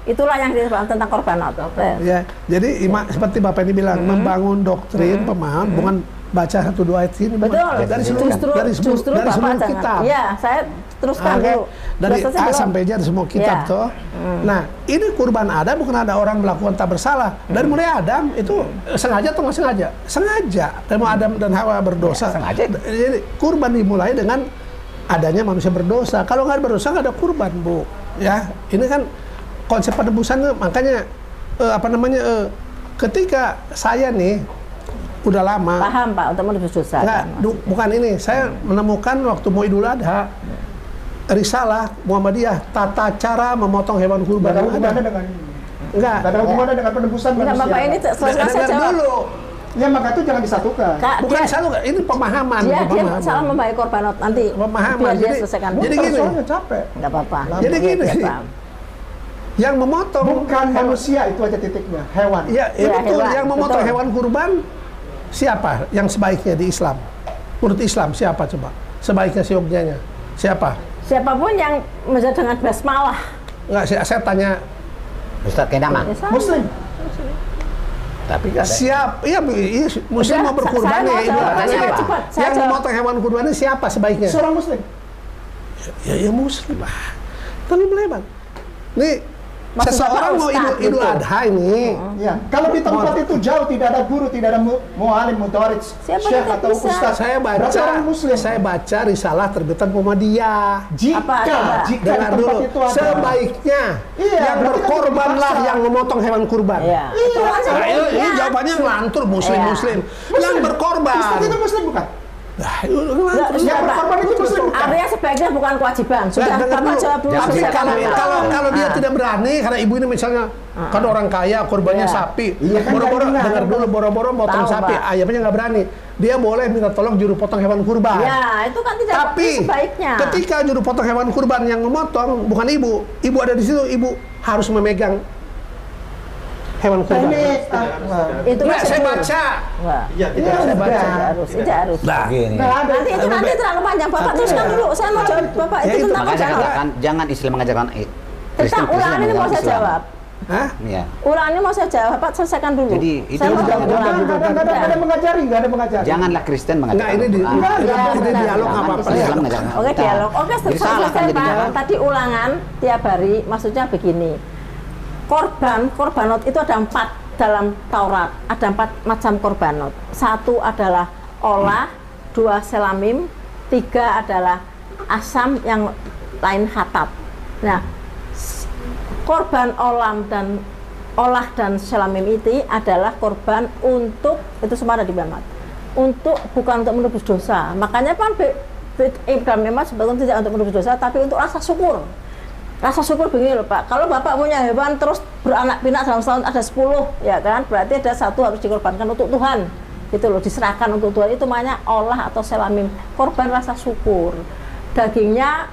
Itulah yang disebut tentang korbanot. Ya, jadi seperti Bapak ini bilang, membangun doktrin, pemahaman, bukan baca 1-2 ayat ini. Betul. Dari seluruh Justru dari Bapak seluruh jangan. kitab. Iya, saya teruskan Oke. dulu. Dari Sudah selesai A belum? sampai Z dari semua kitab Ya. toh. Nah, ini kurban ada bukan ada orang melakukan tak bersalah. Dari mulai Adam itu sengaja atau nggak sengaja? Sengaja. Dari Adam dan Hawa berdosa. Ya, sengaja. Jadi kurban dimulai dengan adanya manusia berdosa. Kalau nggak berdosa nggak ada kurban, Bu. Ya, ini kan konsep penebusan tuh, makanya ketika saya nih udah lama. Paham, Pak, untuk menebus dosa. Enggak, kan? bukan ini. Saya menemukan waktu mau Idul Adha risalah Muhammadiyah tata cara memotong hewan kurban. Nggak ada hubungannya dengan Enggak. nggak ada hubungannya dengan penebusan Enggak, manusia. Bapak ini selesai saya Dengar jawab. dulu. Ya maka itu jangan disatukan. Kak, Bukan dia- satu, ini pemahaman. Dia pemahaman. salah membayar korbanot nanti. Pemahaman. Biar dia Jadi- selesaikan. jadi Bukan, gini. soalnya capek. Enggak apa-apa. Jadi Iya, gini. iya, paham. Yang memotong Bukan manusia itu aja titiknya, hewan. Ya, Iya, betul. hewan, Yang memotong betul. hewan kurban siapa? Yang sebaiknya di Islam. Menurut Islam siapa coba? Sebaiknya siogyanya. Siapa? Siapapun yang menjadi dengan basmalah. Enggak, saya tanya Ustaz kayak nama. Ya, sama. Muslim. Tapi nggak ada. siapa? Iya, Muslim Udah, mau berkurban saya mau ya. jawab. Idul Adha. Saya cepat, saya Yang jawab. memotong hewan kurbannya siapa sebaiknya? Seorang Muslim. Ya Muslim. Terlalu melebar. Nih, Maksud seseorang Bapak mau Ustadz Idul gitu. Adha ini. Ya, kalau di tempat itu jauh tidak ada guru, tidak ada mualim, mudarris, Siapa syekh yang atau bisa? ustaz. Saya Berarti orang Muslim. saya baca risalah terbitan Muhammadiyah. Jika Apa, coba? di Dengar tempat dulu, itu ada. sebaiknya Iya, yang berarti kan berkorbanlah dipaksa. yang memotong hewan kurban. Iya. Itu kan Nah, ini sebaiknya. jawabannya ngelantur Muslim. Iya. Yang berkorban. Ustaz itu Muslim bukan? Nah, itu ngelantur. Nggak, Yang Pak. berkorban itu Muslim bukan? Artinya sebaiknya bukan kewajiban. Sudah, Nah, dengar Bapak dulu. jawab dulu. Jangan Tapi selesaikan dikatakan. dulu. kalau dia tidak berani, karena ibu ini misalnya kan orang kaya, korbannya Iya. sapi, Iya, kan boro-boro nggak dengar benar. dulu, boro-boro motong Tahu, sapi, Pak. ayamnya nggak berani, dia boleh minta tolong juru potong hewan kurban. Ya, itu kan tidak Tapi sebaiknya. ketika juru potong hewan kurban yang memotong bukan ibu ada di situ, ibu harus memegang hewan kurban. Itu Nggak, kan saya syukur. baca. Nggak. Iya, Iya, tidak saya baca. Tidak harus, tidak harus. Nah, Begini. Nanti itu nanti terlalu panjang. Bapak teruskan dulu. Saya mau jawab. Bapak Ya, itu itu tentang Makanya saya apa? katakan jangan Islam mengajarkan Tentang ulangan ini mau saya Islam. jawab. hah? Iya. Ulangan ini mau saya jawab. Bapak selesaikan dulu. Jadi, itu saya mau udah, jawab udah, ulangan. Nggak ada mengajari, nggak ada mengajari. Janganlah Kristen Enggak, mengajarkan ini di Al-Quran. ini benar. dialog Jangan apa-apa. Islam Ya. mengajarkan Oke, kita. dialog. Oke, Jadi salah kan selesai, jadinya Pak. kan? Tadi ulangan tiap hari, maksudnya begini. Korbanot itu ada 4 dalam Taurat. Ada 4 macam korbanot. 1 adalah olah, 2 selamim, 3 adalah asam, yang lain khatab. Nah, korban olah dan selamim itu adalah korban untuk, itu semua ada di Muhammad, untuk, bukan untuk menebus dosa. Makanya kan Ibrahim memang sebetulnya tidak untuk menebus dosa, tapi untuk rasa syukur. Rasa syukur begini loh Pak, kalau Bapak punya hewan terus beranak pinak dalam setahun ada 10, ya kan, berarti ada 1 harus dikorbankan untuk Tuhan, gitu loh, diserahkan untuk Tuhan. Itu namanya olah atau selamim, korban rasa syukur. Dagingnya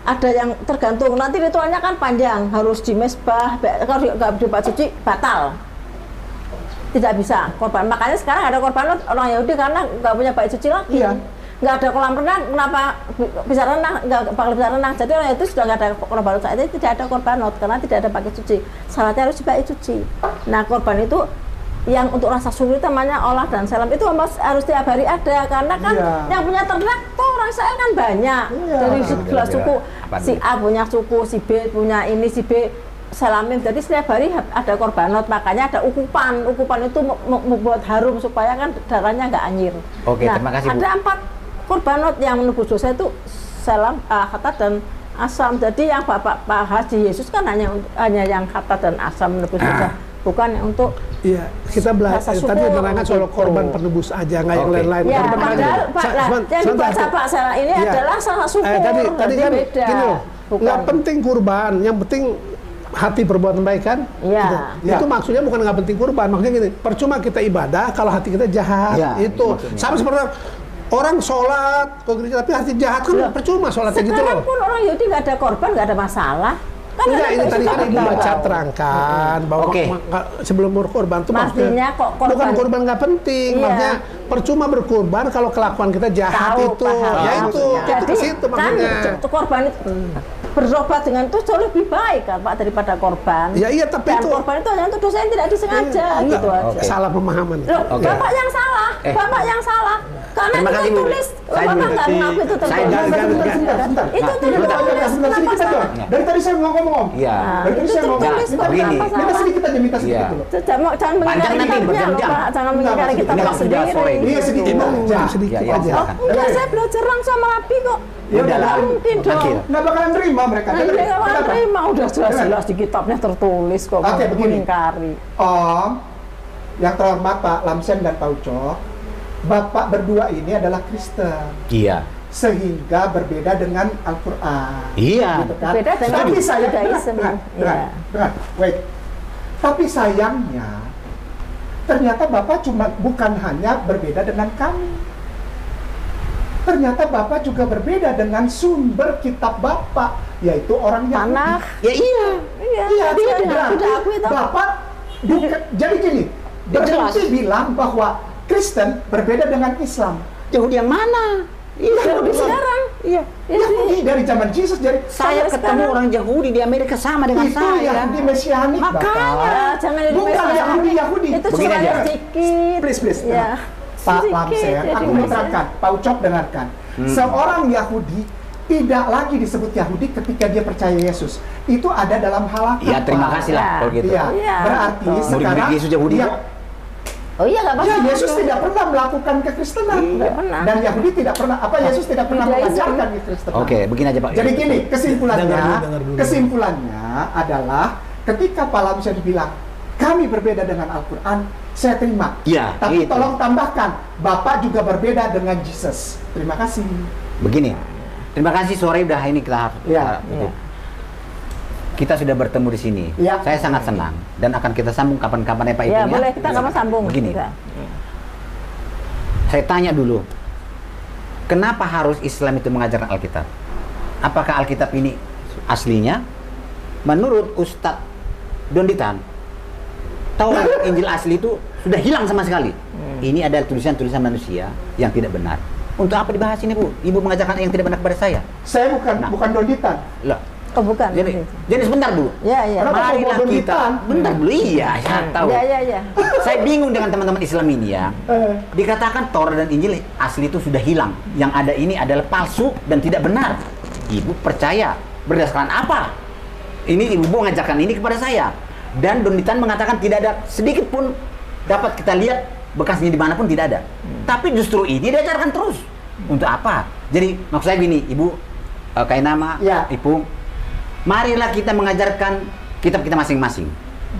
ada yang tergantung, nanti ritualnya kan panjang, harus di mesbah, kalau nggak dibuat suci batal, tidak bisa korban. Makanya sekarang ada korban orang Yahudi karena nggak punya bait suci lagi. Iya. Nggak ada kolam renang, kenapa bisa renang? Nggak bakal bisa renang. Jadi orang itu sudah nggak ada korbanot, saat itu tidak ada korbanot karena tidak ada pakai suci. Syaratnya harus dibait suci. Nah, korban itu yang untuk rasa syukur itu namanya olah dan salam itu harus tiap hari ada, karena kan yang punya ternak tuh orang Israel kan banyak dari sebelah suku, si A punya suku, si B punya ini, si B salamin, jadi setiap hari ada korbanot, makanya ada ukupan itu membuat harum supaya kan darahnya nggak anyir. Oke, terima kasih, Bu. Ada 4 korbanot yang menebus dosa itu salam, khatat dan asam. Jadi yang Pak Haji Yesus kan hanya yang khatat dan asam menebus dosa, bukan untuk Iya, kita belajar tadi menerangkan soal korban penebus aja, nggak yang lain-lain. Ya, padahal yang dibaca Pak Sarah ini adalah salah syukur. Tadi kan beda. gini loh, nggak penting kurban, yang penting hati perbuatan baik kan? Iya. Itu maksudnya bukan nggak penting kurban, maksudnya gini, percuma kita ibadah kalau hati kita jahat. Itu sama seperti orang sholat ke gereja tapi hati jahat kan percuma sholatnya gitu loh. Sekarang pun orang Yahudi nggak ada korban, nggak ada masalah. Kan enggak, ini tadi kan Ibu baca terangkan bahwa sebelum berkorban itu maksudnya bukan korban nggak penting, maksudnya percuma berkorban kalau kelakuan kita jahat itu, ya itu ke situ maksudnya. Kan korban itu bertobat dengan itu jauh lebih baik kan Pak daripada korban. Ya iya, tapi dan itu korban itu hanya untuk dosa yang tidak disengaja gitu aja. Salah pemahaman. Bapak yang salah, Bapak yang salah. Karena itu tulis, Bapak nggak mengaku itu sebentar. Itu tulis. Dari tadi saya ngomong. Iya. Dari tadi saya ngomong. Begini. Minta sedikit aja, minta sedikit dulu. Jangan mengingkari kitabnya loh Pak, jangan mengingkari kitabnya sendiri. Iya sedikit aja. Enggak, saya belajar langsung sama Nabi kok. Ya udah lah, mungkin dong. Nggak bakalan terima mereka. Nggak bakalan terima, udah jelas-jelas di kitabnya tertulis kok. Oke, begini. Mengingkari. Om, yang terhormat Pak Lamsen dan Pak Ucok, Bapak berdua ini adalah Kristen. Iya. Sehingga berbeda dengan Al-Quran. Iya. Gitu kan? Beda dengan tapi saya Judaism. Tapi sayangnya ternyata Bapak bukan hanya berbeda dengan kami. Ternyata Bapak juga berbeda dengan sumber kitab Bapak, yaitu orang Yahudi. Tanah. Ya iya. Iya, Berarti Bapak jadi gini, berhenti bilang bahwa Kristen berbeda dengan Islam. Yahudi yang mana? Yahudi sekarang. Iya. Yahudi dari zaman Yesus, dari Saya ketemu orang Yahudi di Amerika sama dengan itu saya. Yahudi Mesianik. Makanya, jangan jadi bukan Yahudi. Itu Begini cuma aja. sedikit. Please. Ya. Pak Lamsen, aku menerangkan, Pak Ucok dengarkan. Seorang Yahudi tidak lagi disebut Yahudi ketika dia percaya Yesus. Itu ada dalam halakat. Iya, terima kasih lah kalau gitu. Iya, berarti sekarang Murid-murid Yesus Yahudi kok. Oh iya, nggak apa-apa. Yesus tidak pernah melakukan kekristenan. Tidak pernah. Dan Yahudi tidak pernah, Yesus tidak pernah mengajarkan kekristenan. Oke, begini aja Pak. Jadi gini, Dengar dulu. kesimpulannya adalah ketika Pak Lamsen bilang, kami berbeda dengan Al-Quran, saya terima. Iya, Tapi gitu. tolong tambahkan, Bapak juga berbeda dengan Jesus. Terima kasih. Begini. Terima kasih, sore udah ini kita Iya. Kita sudah bertemu di sini. Iya. Saya sangat senang dan akan kita sambung kapan-kapan ya Pak Ibu. Ya, boleh kita kamu sambung. Begini. Juga. Saya tanya dulu. Kenapa harus Islam itu mengajarkan Alkitab? Apakah Alkitab ini aslinya? Menurut Ustadz Donditan, tahu Injil asli itu sudah hilang sama sekali. Ini adalah tulisan-tulisan manusia yang tidak benar. Untuk apa dibahas ini, Bu? Ibu mengajarkan yang tidak benar kepada saya. Saya bukan Donditan. Loh. Oh bukan. Jadi sebentar dulu. Ya. Marilah kita. Bentar dulu. Iya, saya tahu. Ya. Saya bingung dengan teman-teman Islam ini ya. Dikatakan Taurat dan Injil asli itu sudah hilang. Yang ada ini adalah palsu dan tidak benar. Ibu percaya berdasarkan apa? Ini ibu mengajarkan ini kepada saya. Dan Donditan mengatakan tidak ada sedikit pun dapat kita lihat bekasnya dimanapun, tidak ada. Tapi justru ini diajarkan terus. Untuk apa? Jadi maksud saya gini, Ibu Kainama, Ibu, marilah kita mengajarkan kitab kita masing-masing.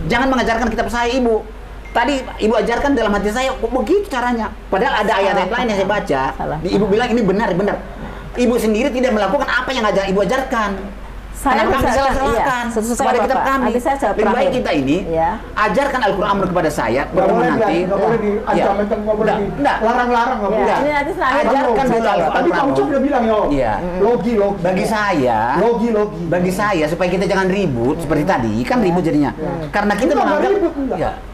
Jangan mengajarkan kitab saya, Ibu. Tadi Ibu ajarkan dalam hati saya, kok begitu caranya? Padahal ada ayat-ayat lain yang saya baca. Ibu bilang ini benar. Ibu sendiri tidak melakukan apa yang Ibu ajarkan. Saya kami salah-salahkan kepada kitab kami. Lebih baik kita ini ajarkan Al-Quran kepada saya. Nggak boleh diancam-ancam, nggak boleh dilarang-larang, nggak boleh. Ini nanti Ajarkan dulu Al-Quran. Tadi Pak Ucok udah bilang logi. Bagi saya, bagi saya supaya kita jangan ribut seperti tadi, kan ribut jadinya. Karena kita menganggap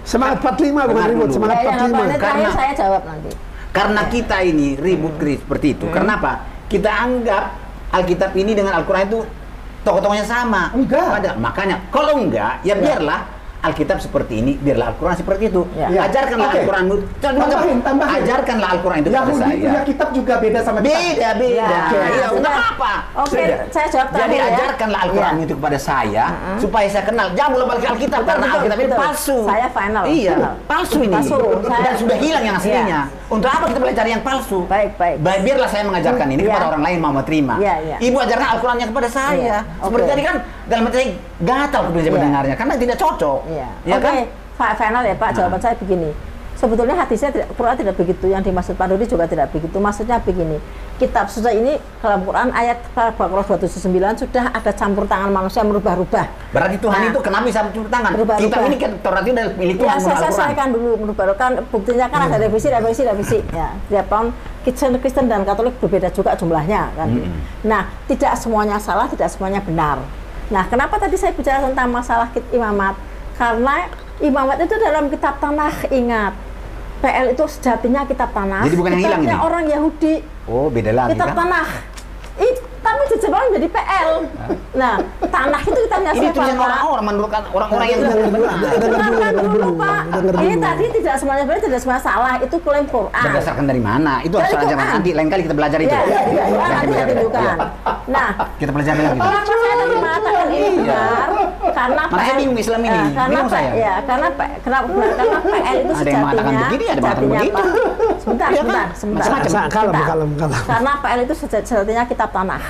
semangat 45 bukan ribut, semangat 45. Karena saya jawab nanti. Karena kita ini ribut seperti itu. Karena apa? Kita anggap Alkitab ini dengan Al-Quran itu tokoh-tokohnya sama. Enggak. Makanya kalau enggak, ya biarlah Alkitab seperti ini, biarlah Al-Quran seperti itu. Ya. Ajarkanlah Oke. Al-Quran. Tambahin. Ajarkanlah Al-Quran itu kepada Yahudi saya. punya kitab juga beda sama kita. Beda. Ya, Iya, sudah. udah apa? Oke, Sudah. saya jawab terakhir Jadi ya. ajarkanlah Al-Quran Iya. itu kepada saya supaya saya kenal. Jangan bolak-balik Alkitab karena Alkitab ini betul. palsu. Saya final. Iya, Final. palsu ini. Palsu. Dan sudah hilang yang aslinya. Iya. Untuk apa kita belajar yang palsu? Baik. Biarlah saya mengajarkan ini Iya. kepada orang lain mau terima. Iya. Ibu ajarkan Al-Qurannya kepada saya. Iya. Seperti Oke. tadi kan dalam hati saya gatal kemudian Iya. mendengarnya karena tidak cocok. Iya. Ya Oke, kan? final ya Pak. Jawaban saya begini. Sebetulnya hati saya Quran tidak begitu, yang dimaksud Pak Dodi juga tidak begitu. Maksudnya begini, kitab sudah ini dalam Quran ayat Baqarah 279 sudah ada campur tangan manusia merubah-rubah. Berarti Tuhan Nah, itu kenapa bisa campur tangan? berubah-ubah. Kitab ini kan Taurat itu dari milik Tuhan. Ya, saya Al-Quran. selesaikan dulu merubah-rubah. Buktinya kan ada revisi. Ya, tiap tahun Kristen dan Katolik berbeda juga jumlahnya kan. Nah, tidak semuanya salah, tidak semuanya benar. Nah, kenapa tadi saya bicara tentang masalah imamat? Karena imamat itu dalam kitab Tanakh, ingat. PL itu sejatinya kitab Tanakh. Jadi bukan yang hilang Kitabnya ini? orang Yahudi. Oh, beda lagi Kitab kan? Tanakh. Tapi dijebak menjadi PL. Nah, Tanakh itu kitabnya Ini siapa, tulisan Pak? orang-orang menurut orang-orang yang Dengarkan dulu, Pak. Ini tadi tidak semuanya benar, tidak semuanya salah. Itu klaim Quran. berdasarkan dari mana? Itu Dari harus ajaran Quran. nanti lain kali kita belajar itu. Iya, nanti saya tunjukkan. Iya. Nah, Kita pelajari lagi. kenapa saya tadi mengatakan ini benar? Karena Mana saya bingung Islam ini. Karena Bingung saya. Ya, karena kenapa benar? Karena PL itu Ada yang mengatakan sejatinya. begini, ada yang mengatakan sejatinya begitu. apa? Sebentar. Iya kan? Macam-macam. Kalem. Karena PL itu sejatinya kitab Tanakh.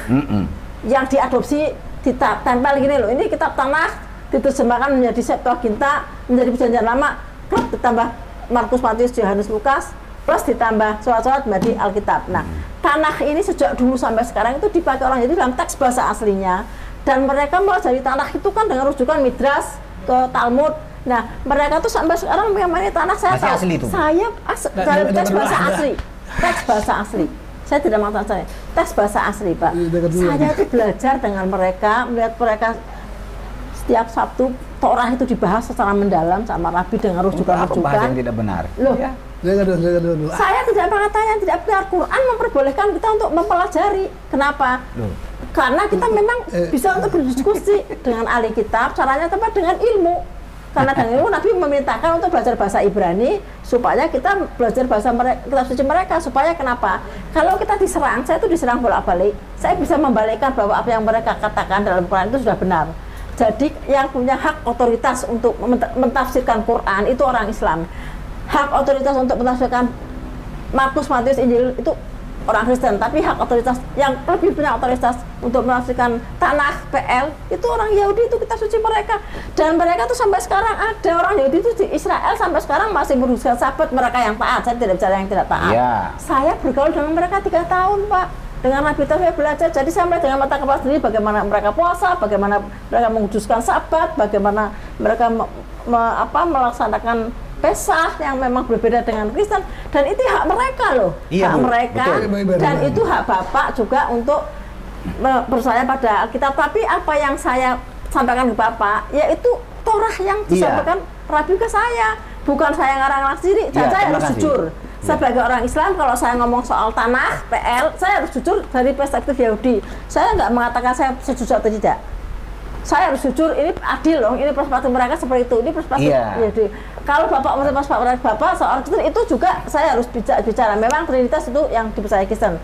Yang diadopsi ditempel gini loh. Ini kitab Tanakh diterjemahkan menjadi Septuaginta, menjadi Perjanjian Lama, plus ditambah Markus, Matius, Yohanes, Lukas, plus ditambah surat-surat menjadi Alkitab. Nah, Tanakh ini sejak dulu sampai sekarang itu dipakai orang jadi dalam teks bahasa aslinya, dan mereka melajari Tanakh itu kan dengan rujukan Midras ke Talmud. Nah, mereka tuh sampai sekarang mengenai Tanakh saya Masih tahu. asli itu, Bu? Saya dalam teks bahasa asli. Teks bahasa asli. Saya tidak mengatakan saya. Teks bahasa asli, Pak. Saya itu belajar dengan mereka, melihat mereka setiap Sabtu Torah itu dibahas secara mendalam sama Rabi dengan Apa bahasa rujukan-rujukan. yang tidak benar? Loh, Jaga dulu. saya tidak mengatakan yang tidak benar. Quran memperbolehkan kita untuk mempelajari. Kenapa? Loh. Karena kita memang bisa untuk berdiskusi dengan ahli kitab, caranya tepat dengan ilmu. Karena dengan ilmu Nabi memerintahkan untuk belajar bahasa Ibrani supaya kita belajar bahasa kitab suci mereka. Supaya kenapa? Kalau kita diserang, saya itu diserang bolak-balik, saya bisa membalikkan bahwa apa yang mereka katakan dalam Quran itu sudah benar. Jadi yang punya hak otoritas untuk mentafsirkan Quran itu orang Islam. Hak otoritas untuk mentafsirkan Markus, Matius, Injil itu orang Kristen, tapi hak otoritas yang lebih punya otoritas untuk menafsirkan Tanakh, PL itu orang Yahudi, itu kitab suci mereka. Dan mereka tuh sampai sekarang ada orang Yahudi itu di Israel sampai sekarang masih berusaha sahabat mereka yang taat. Saya tidak bicara yang tidak taat. Iya. Saya bergaul dengan mereka 3 tahun, Pak. Dengan Nabi saya belajar, jadi saya melihat dengan mata kepala sendiri bagaimana mereka puasa, bagaimana mereka menguduskan Sabat, bagaimana mereka melaksanakan Pesah yang memang berbeda dengan Kristen, dan itu hak mereka loh, Iya, hak Bu. mereka, Betul. dan itu hak Bapak juga untuk percaya pada Alkitab. Tapi apa yang saya sampaikan ke Bapak, yaitu Torah yang disampaikan Rabi ke saya, bukan saya ngarang-ngarang sendiri. Dan Iya, saya terima harus kasih. jujur. Sebagai orang Islam, kalau saya ngomong soal Tanakh, PL, saya harus jujur dari perspektif Yahudi. Saya nggak mengatakan saya setuju atau tidak. Saya harus jujur, ini adil loh, ini perspektif mereka seperti itu, ini perspektif Yahudi. Kalau Bapak perspektif Bapak seorang Kristen, itu juga saya harus bicara. Memang Trinitas itu yang dipercaya Kristen.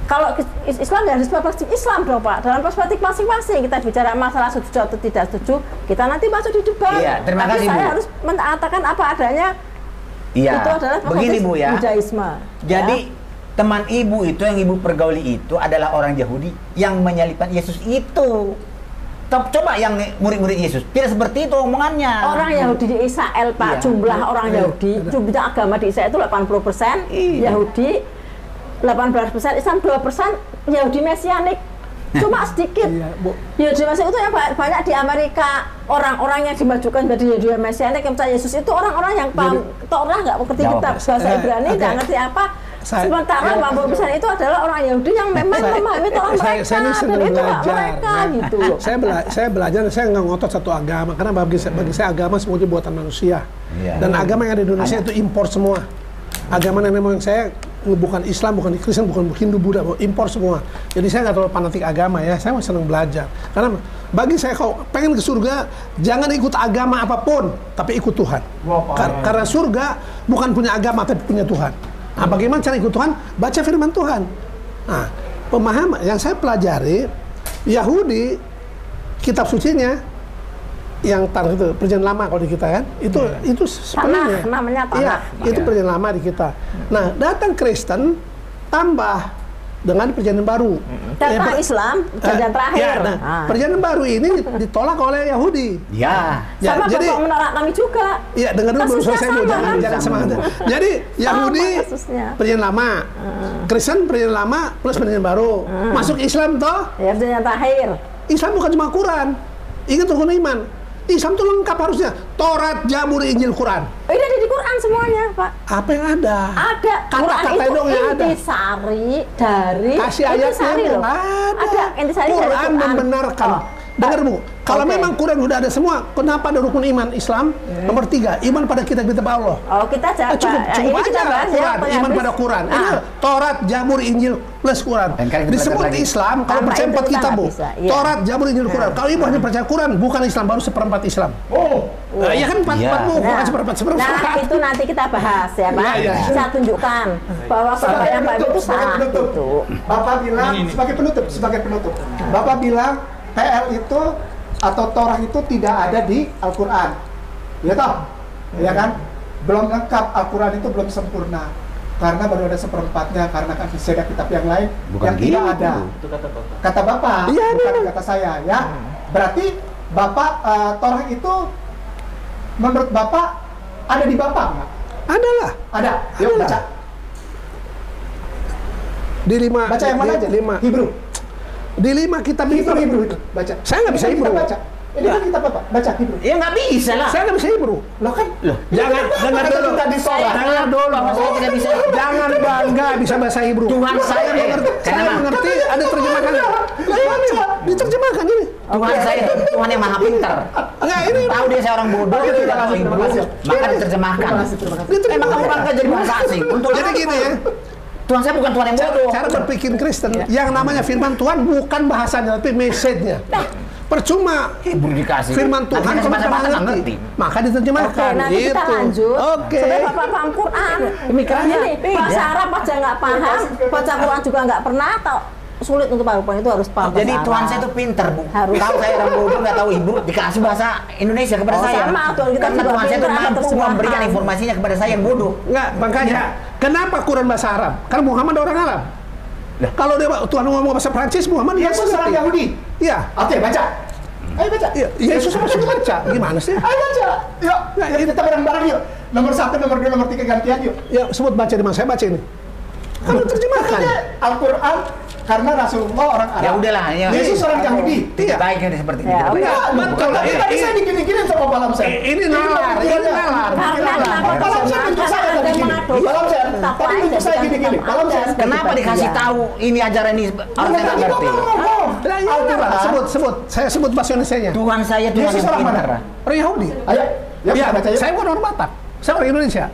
Kalau Islam ya harus perspektif Islam dong, Pak. Dalam perspektif masing-masing kita bicara masalah setuju atau tidak setuju, kita nanti masuk di debat. Iya, terima Tapi kasih, saya Bu. harus mengatakan apa adanya. Iya. Itu adalah Begini, Bu, ya. Judaisme. Jadi Ya. teman ibu itu yang ibu pergauli itu adalah orang Yahudi yang menyalibkan Yesus itu. Coba yang murid-murid Yesus tidak seperti itu omongannya. Orang Yahudi di Israel, Pak, Iya. jumlah orang Yahudi, jumlah agama di Israel itu 80%, Iya. Yahudi 18%, Islam 2%, Yahudi Mesianik. Cuma sedikit. Iya, Bu. Yahudi Mesianik itu yang banyak di Amerika. Orang-orang yang dimajukan jadi Yahudi Mesianik yang percaya Yesus itu orang-orang yang paham Torah, nggak mengerti Jawab, kitab Mas. bahasa Ibrani, nggak ngerti apa. Sementara 80% itu adalah orang Yahudi yang memang memahami Torah mereka, Saya ini senang dan itu hak belajar. mereka gitu loh. Saya belajar, saya nggak ngotot satu agama, karena bagi saya agama semuanya buatan manusia. Iya. Dan agama yang ada di Indonesia itu impor semua. Agama nenek moyang saya bukan Islam, bukan Kristen, bukan Hindu, Buddha, impor semua. Jadi saya nggak terlalu fanatik agama ya, saya masih senang belajar. Karena bagi saya kalau pengen ke surga, jangan ikut agama apapun, tapi ikut Tuhan. Karena surga bukan punya agama, tapi punya Tuhan. Nah, bagaimana cara ikut Tuhan? Baca firman Tuhan. Nah, pemahaman yang saya pelajari, Yahudi, kitab sucinya, yang tanah itu perjanjian lama kalau di kita kan itu sebenarnya namanya tanah. Iya, itu perjanjian lama di kita. Nah, datang Kristen tambah dengan perjanjian baru. Datang Islam perjanjian terakhir. Ya, nah, perjanjian baru ini ditolak oleh Yahudi. Ya. Sama jadi Bapak menolak kami juga. Iya, dengar dulu belum selesai Bu, jangan semangat. Jadi Yahudi perjanjian lama, Kristen perjanjian lama plus perjanjian baru. Masuk Islam toh? Ya, perjanjian terakhir. Islam bukan cuma Quran. Ingat rukun iman. Islam itu lengkap harusnya. Taurat, Zabur, Injil, Quran. Oh, ini ada di Quran semuanya, Pak. Apa yang ada? Ada. Kata-kata Quran dong yang ada. intisari dari Kasih ayatnya loh. Ada. Intisari dari Quran membenarkan. Dengar Bu, kalau memang Quran sudah ada semua, kenapa ada rukun iman Islam? Nomor 3, iman pada kitab-kitab Allah. Oh, kita jaga. Cukup aja Quran, iman pada Quran. Ini Taurat, Zabur, Injil plus Quran. Disebut Islam kalau percaya 4 kitab Bu. Taurat, Zabur, Injil, Quran. Kalau ibu hanya percaya Quran, bukan Islam, baru seperempat Islam. Ya kan 4 Bu, bukan seperempat. Nah, itu nanti kita bahas ya, Pak. Saya tunjukkan bahwa percayaan Bapak itu salah. Bapak bilang sebagai penutup. Bapak bilang PL itu atau Torah itu tidak ada di Al-Quran, ya toh, ya kan? Belum lengkap, Al-Quran itu belum sempurna karena baru ada seperempatnya, karena kan masih ada kitab yang lain yang tidak ada. Itu Kata Bapak, bukan kata saya, ya. Berarti Bapak Torah itu menurut Bapak ada di Bapak nggak? Ada lah. Ada. Yuk baca. Di 5. Baca yang mana aja? 5. Hebrew. Di 5 kitab Hebrew itu baca. Saya nggak bisa Ini Hebrew. kita baca. Ini kan kitab Bapak, baca Hebrew. Ya nggak bisa lah. Saya nggak bisa Hebrew. Loh kan? Jangan dengar dulu. Tadi Torah. Dengar dulu. Saya tidak bisa. Jangan bangga bisa bahasa Hebrew. Tuhan saya mengerti. Saya kenapa? mengerti. Ada terjemahannya. Diterjemahkan ini. Tuhan saya itu Tuhan yang maha pintar. Enggak, ini Tahu dia saya orang bodoh, dia tidak tahu Hebrew, maka diterjemahkan. Emang kamu bangga jadi bahasa asing? Untuk jadi gini ya. Tuhan saya bukan Tuhan yang bodoh. Cara berpikir Kristen, yang namanya firman Tuhan bukan bahasanya, tapi message-nya. Percuma Hebrew dikasih. firman Tuhan Nanti kalau bahasa kita nggak ngerti, maka diterjemahkan. Oke, nanti kita lanjut. Oke. Supaya Bapak paham Quran. Pemikirannya nih, bahasa Arab aja nggak paham, baca Quran juga nggak pernah, atau sulit untuk paham Quran itu harus paham. Jadi bahasa Tuhan Arab. saya itu pintar, Bu. Harus. Tahu saya orang bodoh nggak tahu Hebrew, dikasih bahasa Indonesia kepada Oh, saya. sama, Tuhan kita Karena juga Tuhan saya itu pintar, mampu terjemahan. memberikan informasinya kepada saya yang bodoh. Enggak, makanya kenapa Quran bahasa Arab? Karena Muhammad orang Arab. Kalau dia Tuhan ngomong bahasa Prancis, Muhammad Yesus orang Yahudi. Iya. Oke, baca. Ayo baca. Iya, Yesus masuk baca. Gimana sih? Ayo baca. Yuk, kita bareng-bareng yuk. Nomor 1, nomor 2, nomor 3 gantian yuk. Ya, sebut baca di mana saya baca ini. Kan terjemahkan. Al-Quran karena Rasulullah orang Arab. Ya udahlah, ya. Yesus orang Yahudi. Tidak baik yang seperti itu. Ya, oke. Enggak, betul. Tapi tadi saya digini-gini sama Balam saya. Ini nalar, ini nalar. Karena kenapa Balam saya untuk saya ada tadi yang gini. mengadopsi Balam saya kitab tadi lain untuk saya dan gini-gini. kitab Balam saya. Allah. Kenapa dikasih tahu ini ajaran ini orang saya nggak ngerti? Nah, iya, apa? Sebut. Saya sebut bahasa Indonesia-nya. Tuhan saya Tuhan Yesus yang orang mana? pintar. Orang Yahudi. Ayo, ya Iya, baca yuk. saya bukan orang Batak. Saya orang Indonesia.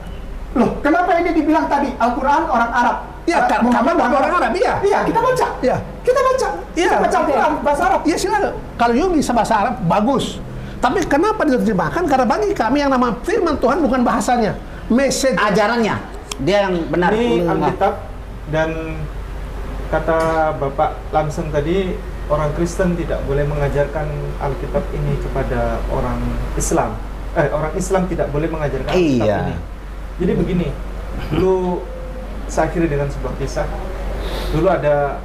Loh, kenapa ini dibilang tadi Al-Quran orang Arab? Iya, karena bukan orang Arab, iya. Iya, kita baca. Iya. Kita baca. Iya. Kita baca Al-Quran bahasa Arab. Iya silakan. Kalau you bisa bahasa Arab, bagus. Tapi kenapa diterjemahkan? Karena bagi kami yang nama firman Tuhan bukan bahasanya, message. Ajarannya dia yang benar. Ini Alkitab, dan kata Bapak langsung tadi, orang Kristen tidak boleh mengajarkan Alkitab ini kepada orang Islam. Orang Islam tidak boleh mengajarkan Alkitab Iya. ini. Jadi begini, dulu saya akhiri dengan sebuah kisah. Dulu ada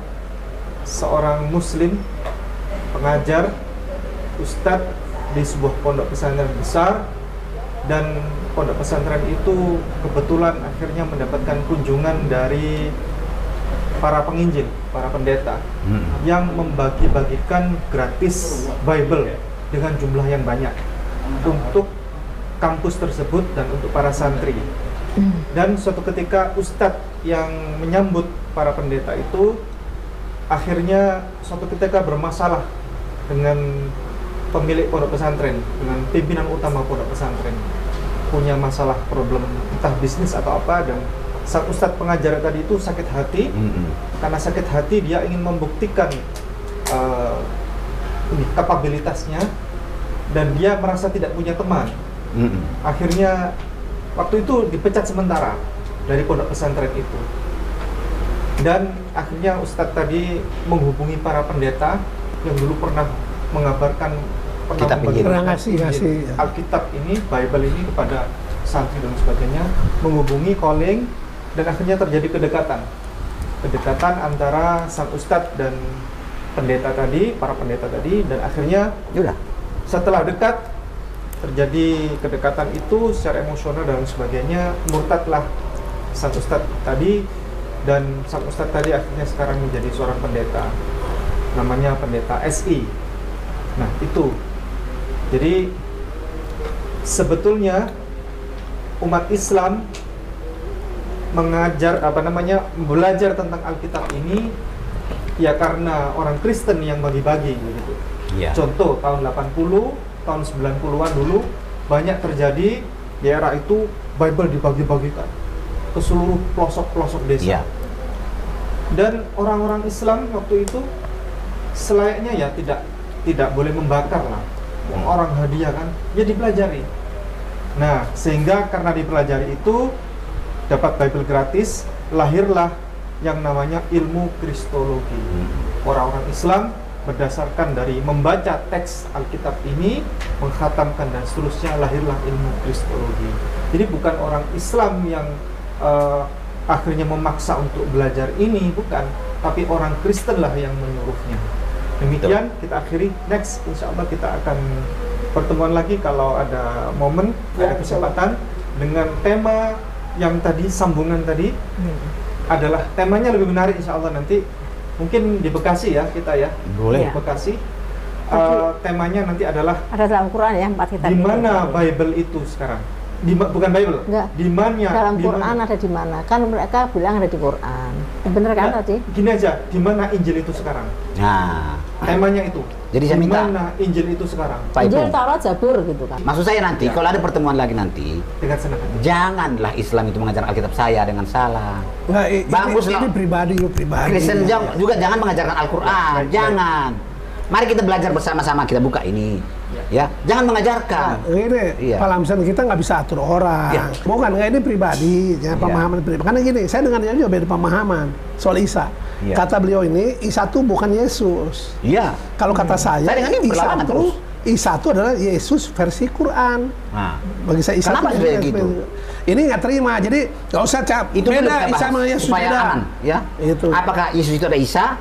seorang Muslim, pengajar, ustadz di sebuah pondok pesantren besar, dan pondok pesantren itu kebetulan akhirnya mendapatkan kunjungan dari para penginjil, para pendeta yang membagi-bagikan gratis Bible dengan jumlah yang banyak untuk kampus tersebut dan untuk para santri. Dan suatu ketika ustadz yang menyambut para pendeta itu akhirnya suatu ketika bermasalah dengan pemilik pondok pesantren, dengan pimpinan utama pondok pesantren, punya masalah problem entah bisnis atau apa, dan sang ustadz pengajar tadi itu sakit hati. Karena sakit hati dia ingin membuktikan kapabilitasnya, dan dia merasa tidak punya teman. Akhirnya waktu itu dipecat sementara dari pondok pesantren itu. Dan akhirnya ustadz tadi menghubungi para pendeta yang dulu pernah mengabarkan, pernah ngasih Alkitab ini, Bible ini kepada santri dan sebagainya, menghubungi, calling, dan akhirnya terjadi kedekatan antara sang ustadz dan pendeta tadi, para pendeta tadi, dan akhirnya setelah dekat terjadi kedekatan itu secara emosional dan sebagainya, murtadlah sang ustadz tadi, dan sang ustadz tadi akhirnya sekarang menjadi seorang pendeta, namanya pendeta SI. Nah itu, jadi sebetulnya umat Islam belajar tentang Alkitab ini ya karena orang Kristen yang bagi-bagi begitu. Contoh tahun 80, tahun 90-an dulu banyak terjadi di era itu, Bible dibagi-bagikan ke seluruh pelosok-pelosok desa. Dan orang-orang Islam waktu itu selayaknya ya tidak boleh membakar lah. Orang hadiah kan, ya dipelajari. Nah, sehingga karena dipelajari itu dapat Bible gratis, lahirlah yang namanya ilmu kristologi. Orang-orang Islam berdasarkan dari membaca teks Alkitab ini, mengkhatamkan dan seterusnya, lahirlah ilmu kristologi. Jadi bukan orang Islam yang akhirnya memaksa untuk belajar ini, bukan, tapi orang Kristen lah yang menyuruhnya. Demikian kita akhiri. Next, insya Allah kita akan pertemuan lagi kalau ada momen, ada kesempatan dengan tema yang tadi, sambungan tadi adalah temanya lebih menarik insya Allah nanti. Mungkin di Bekasi ya kita ya. Boleh. Di Bekasi. Temanya nanti adalah ada dalam Quran ya, 4 kitab. Di mana Bible itu sekarang? Bukan Bible. Di mana? Dalam Quran ada di mana? Kan mereka bilang ada di Quran. Bener kan tadi? Gini aja, di mana Injil itu sekarang? Nah, temanya itu. Jadi saya minta, di mana Injil itu sekarang? Injil, Taurat, Zabur gitu kan. Maksud saya nanti kalau ada pertemuan lagi nanti, dengan senang hati, janganlah Islam itu mengajar Alkitab saya dengan salah. Bagus ini pribadi. Kristen juga jangan mengajarkan Al-Quran. Jangan. Mari kita belajar bersama-sama, kita buka ini. Ya, jangan mengajarkan. Ini Pak Lamsan, kita nggak bisa atur orang. Bukan, nggak, ini pribadi, ya, pemahaman pribadi. Karena gini, saya dengan dia juga beda pemahaman soal Isa. Kata beliau ini, Isa itu bukan Yesus. Iya. Kalau kata saya Isa itu adalah Yesus versi Quran. Nah, bagi saya Isa kenapa itu gitu? Ini nggak terima, jadi nggak usah itu beda Isa sama Yesus supaya beda. aman, ya. Itu. Apakah Yesus itu ada Isa?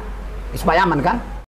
Supaya aman kan?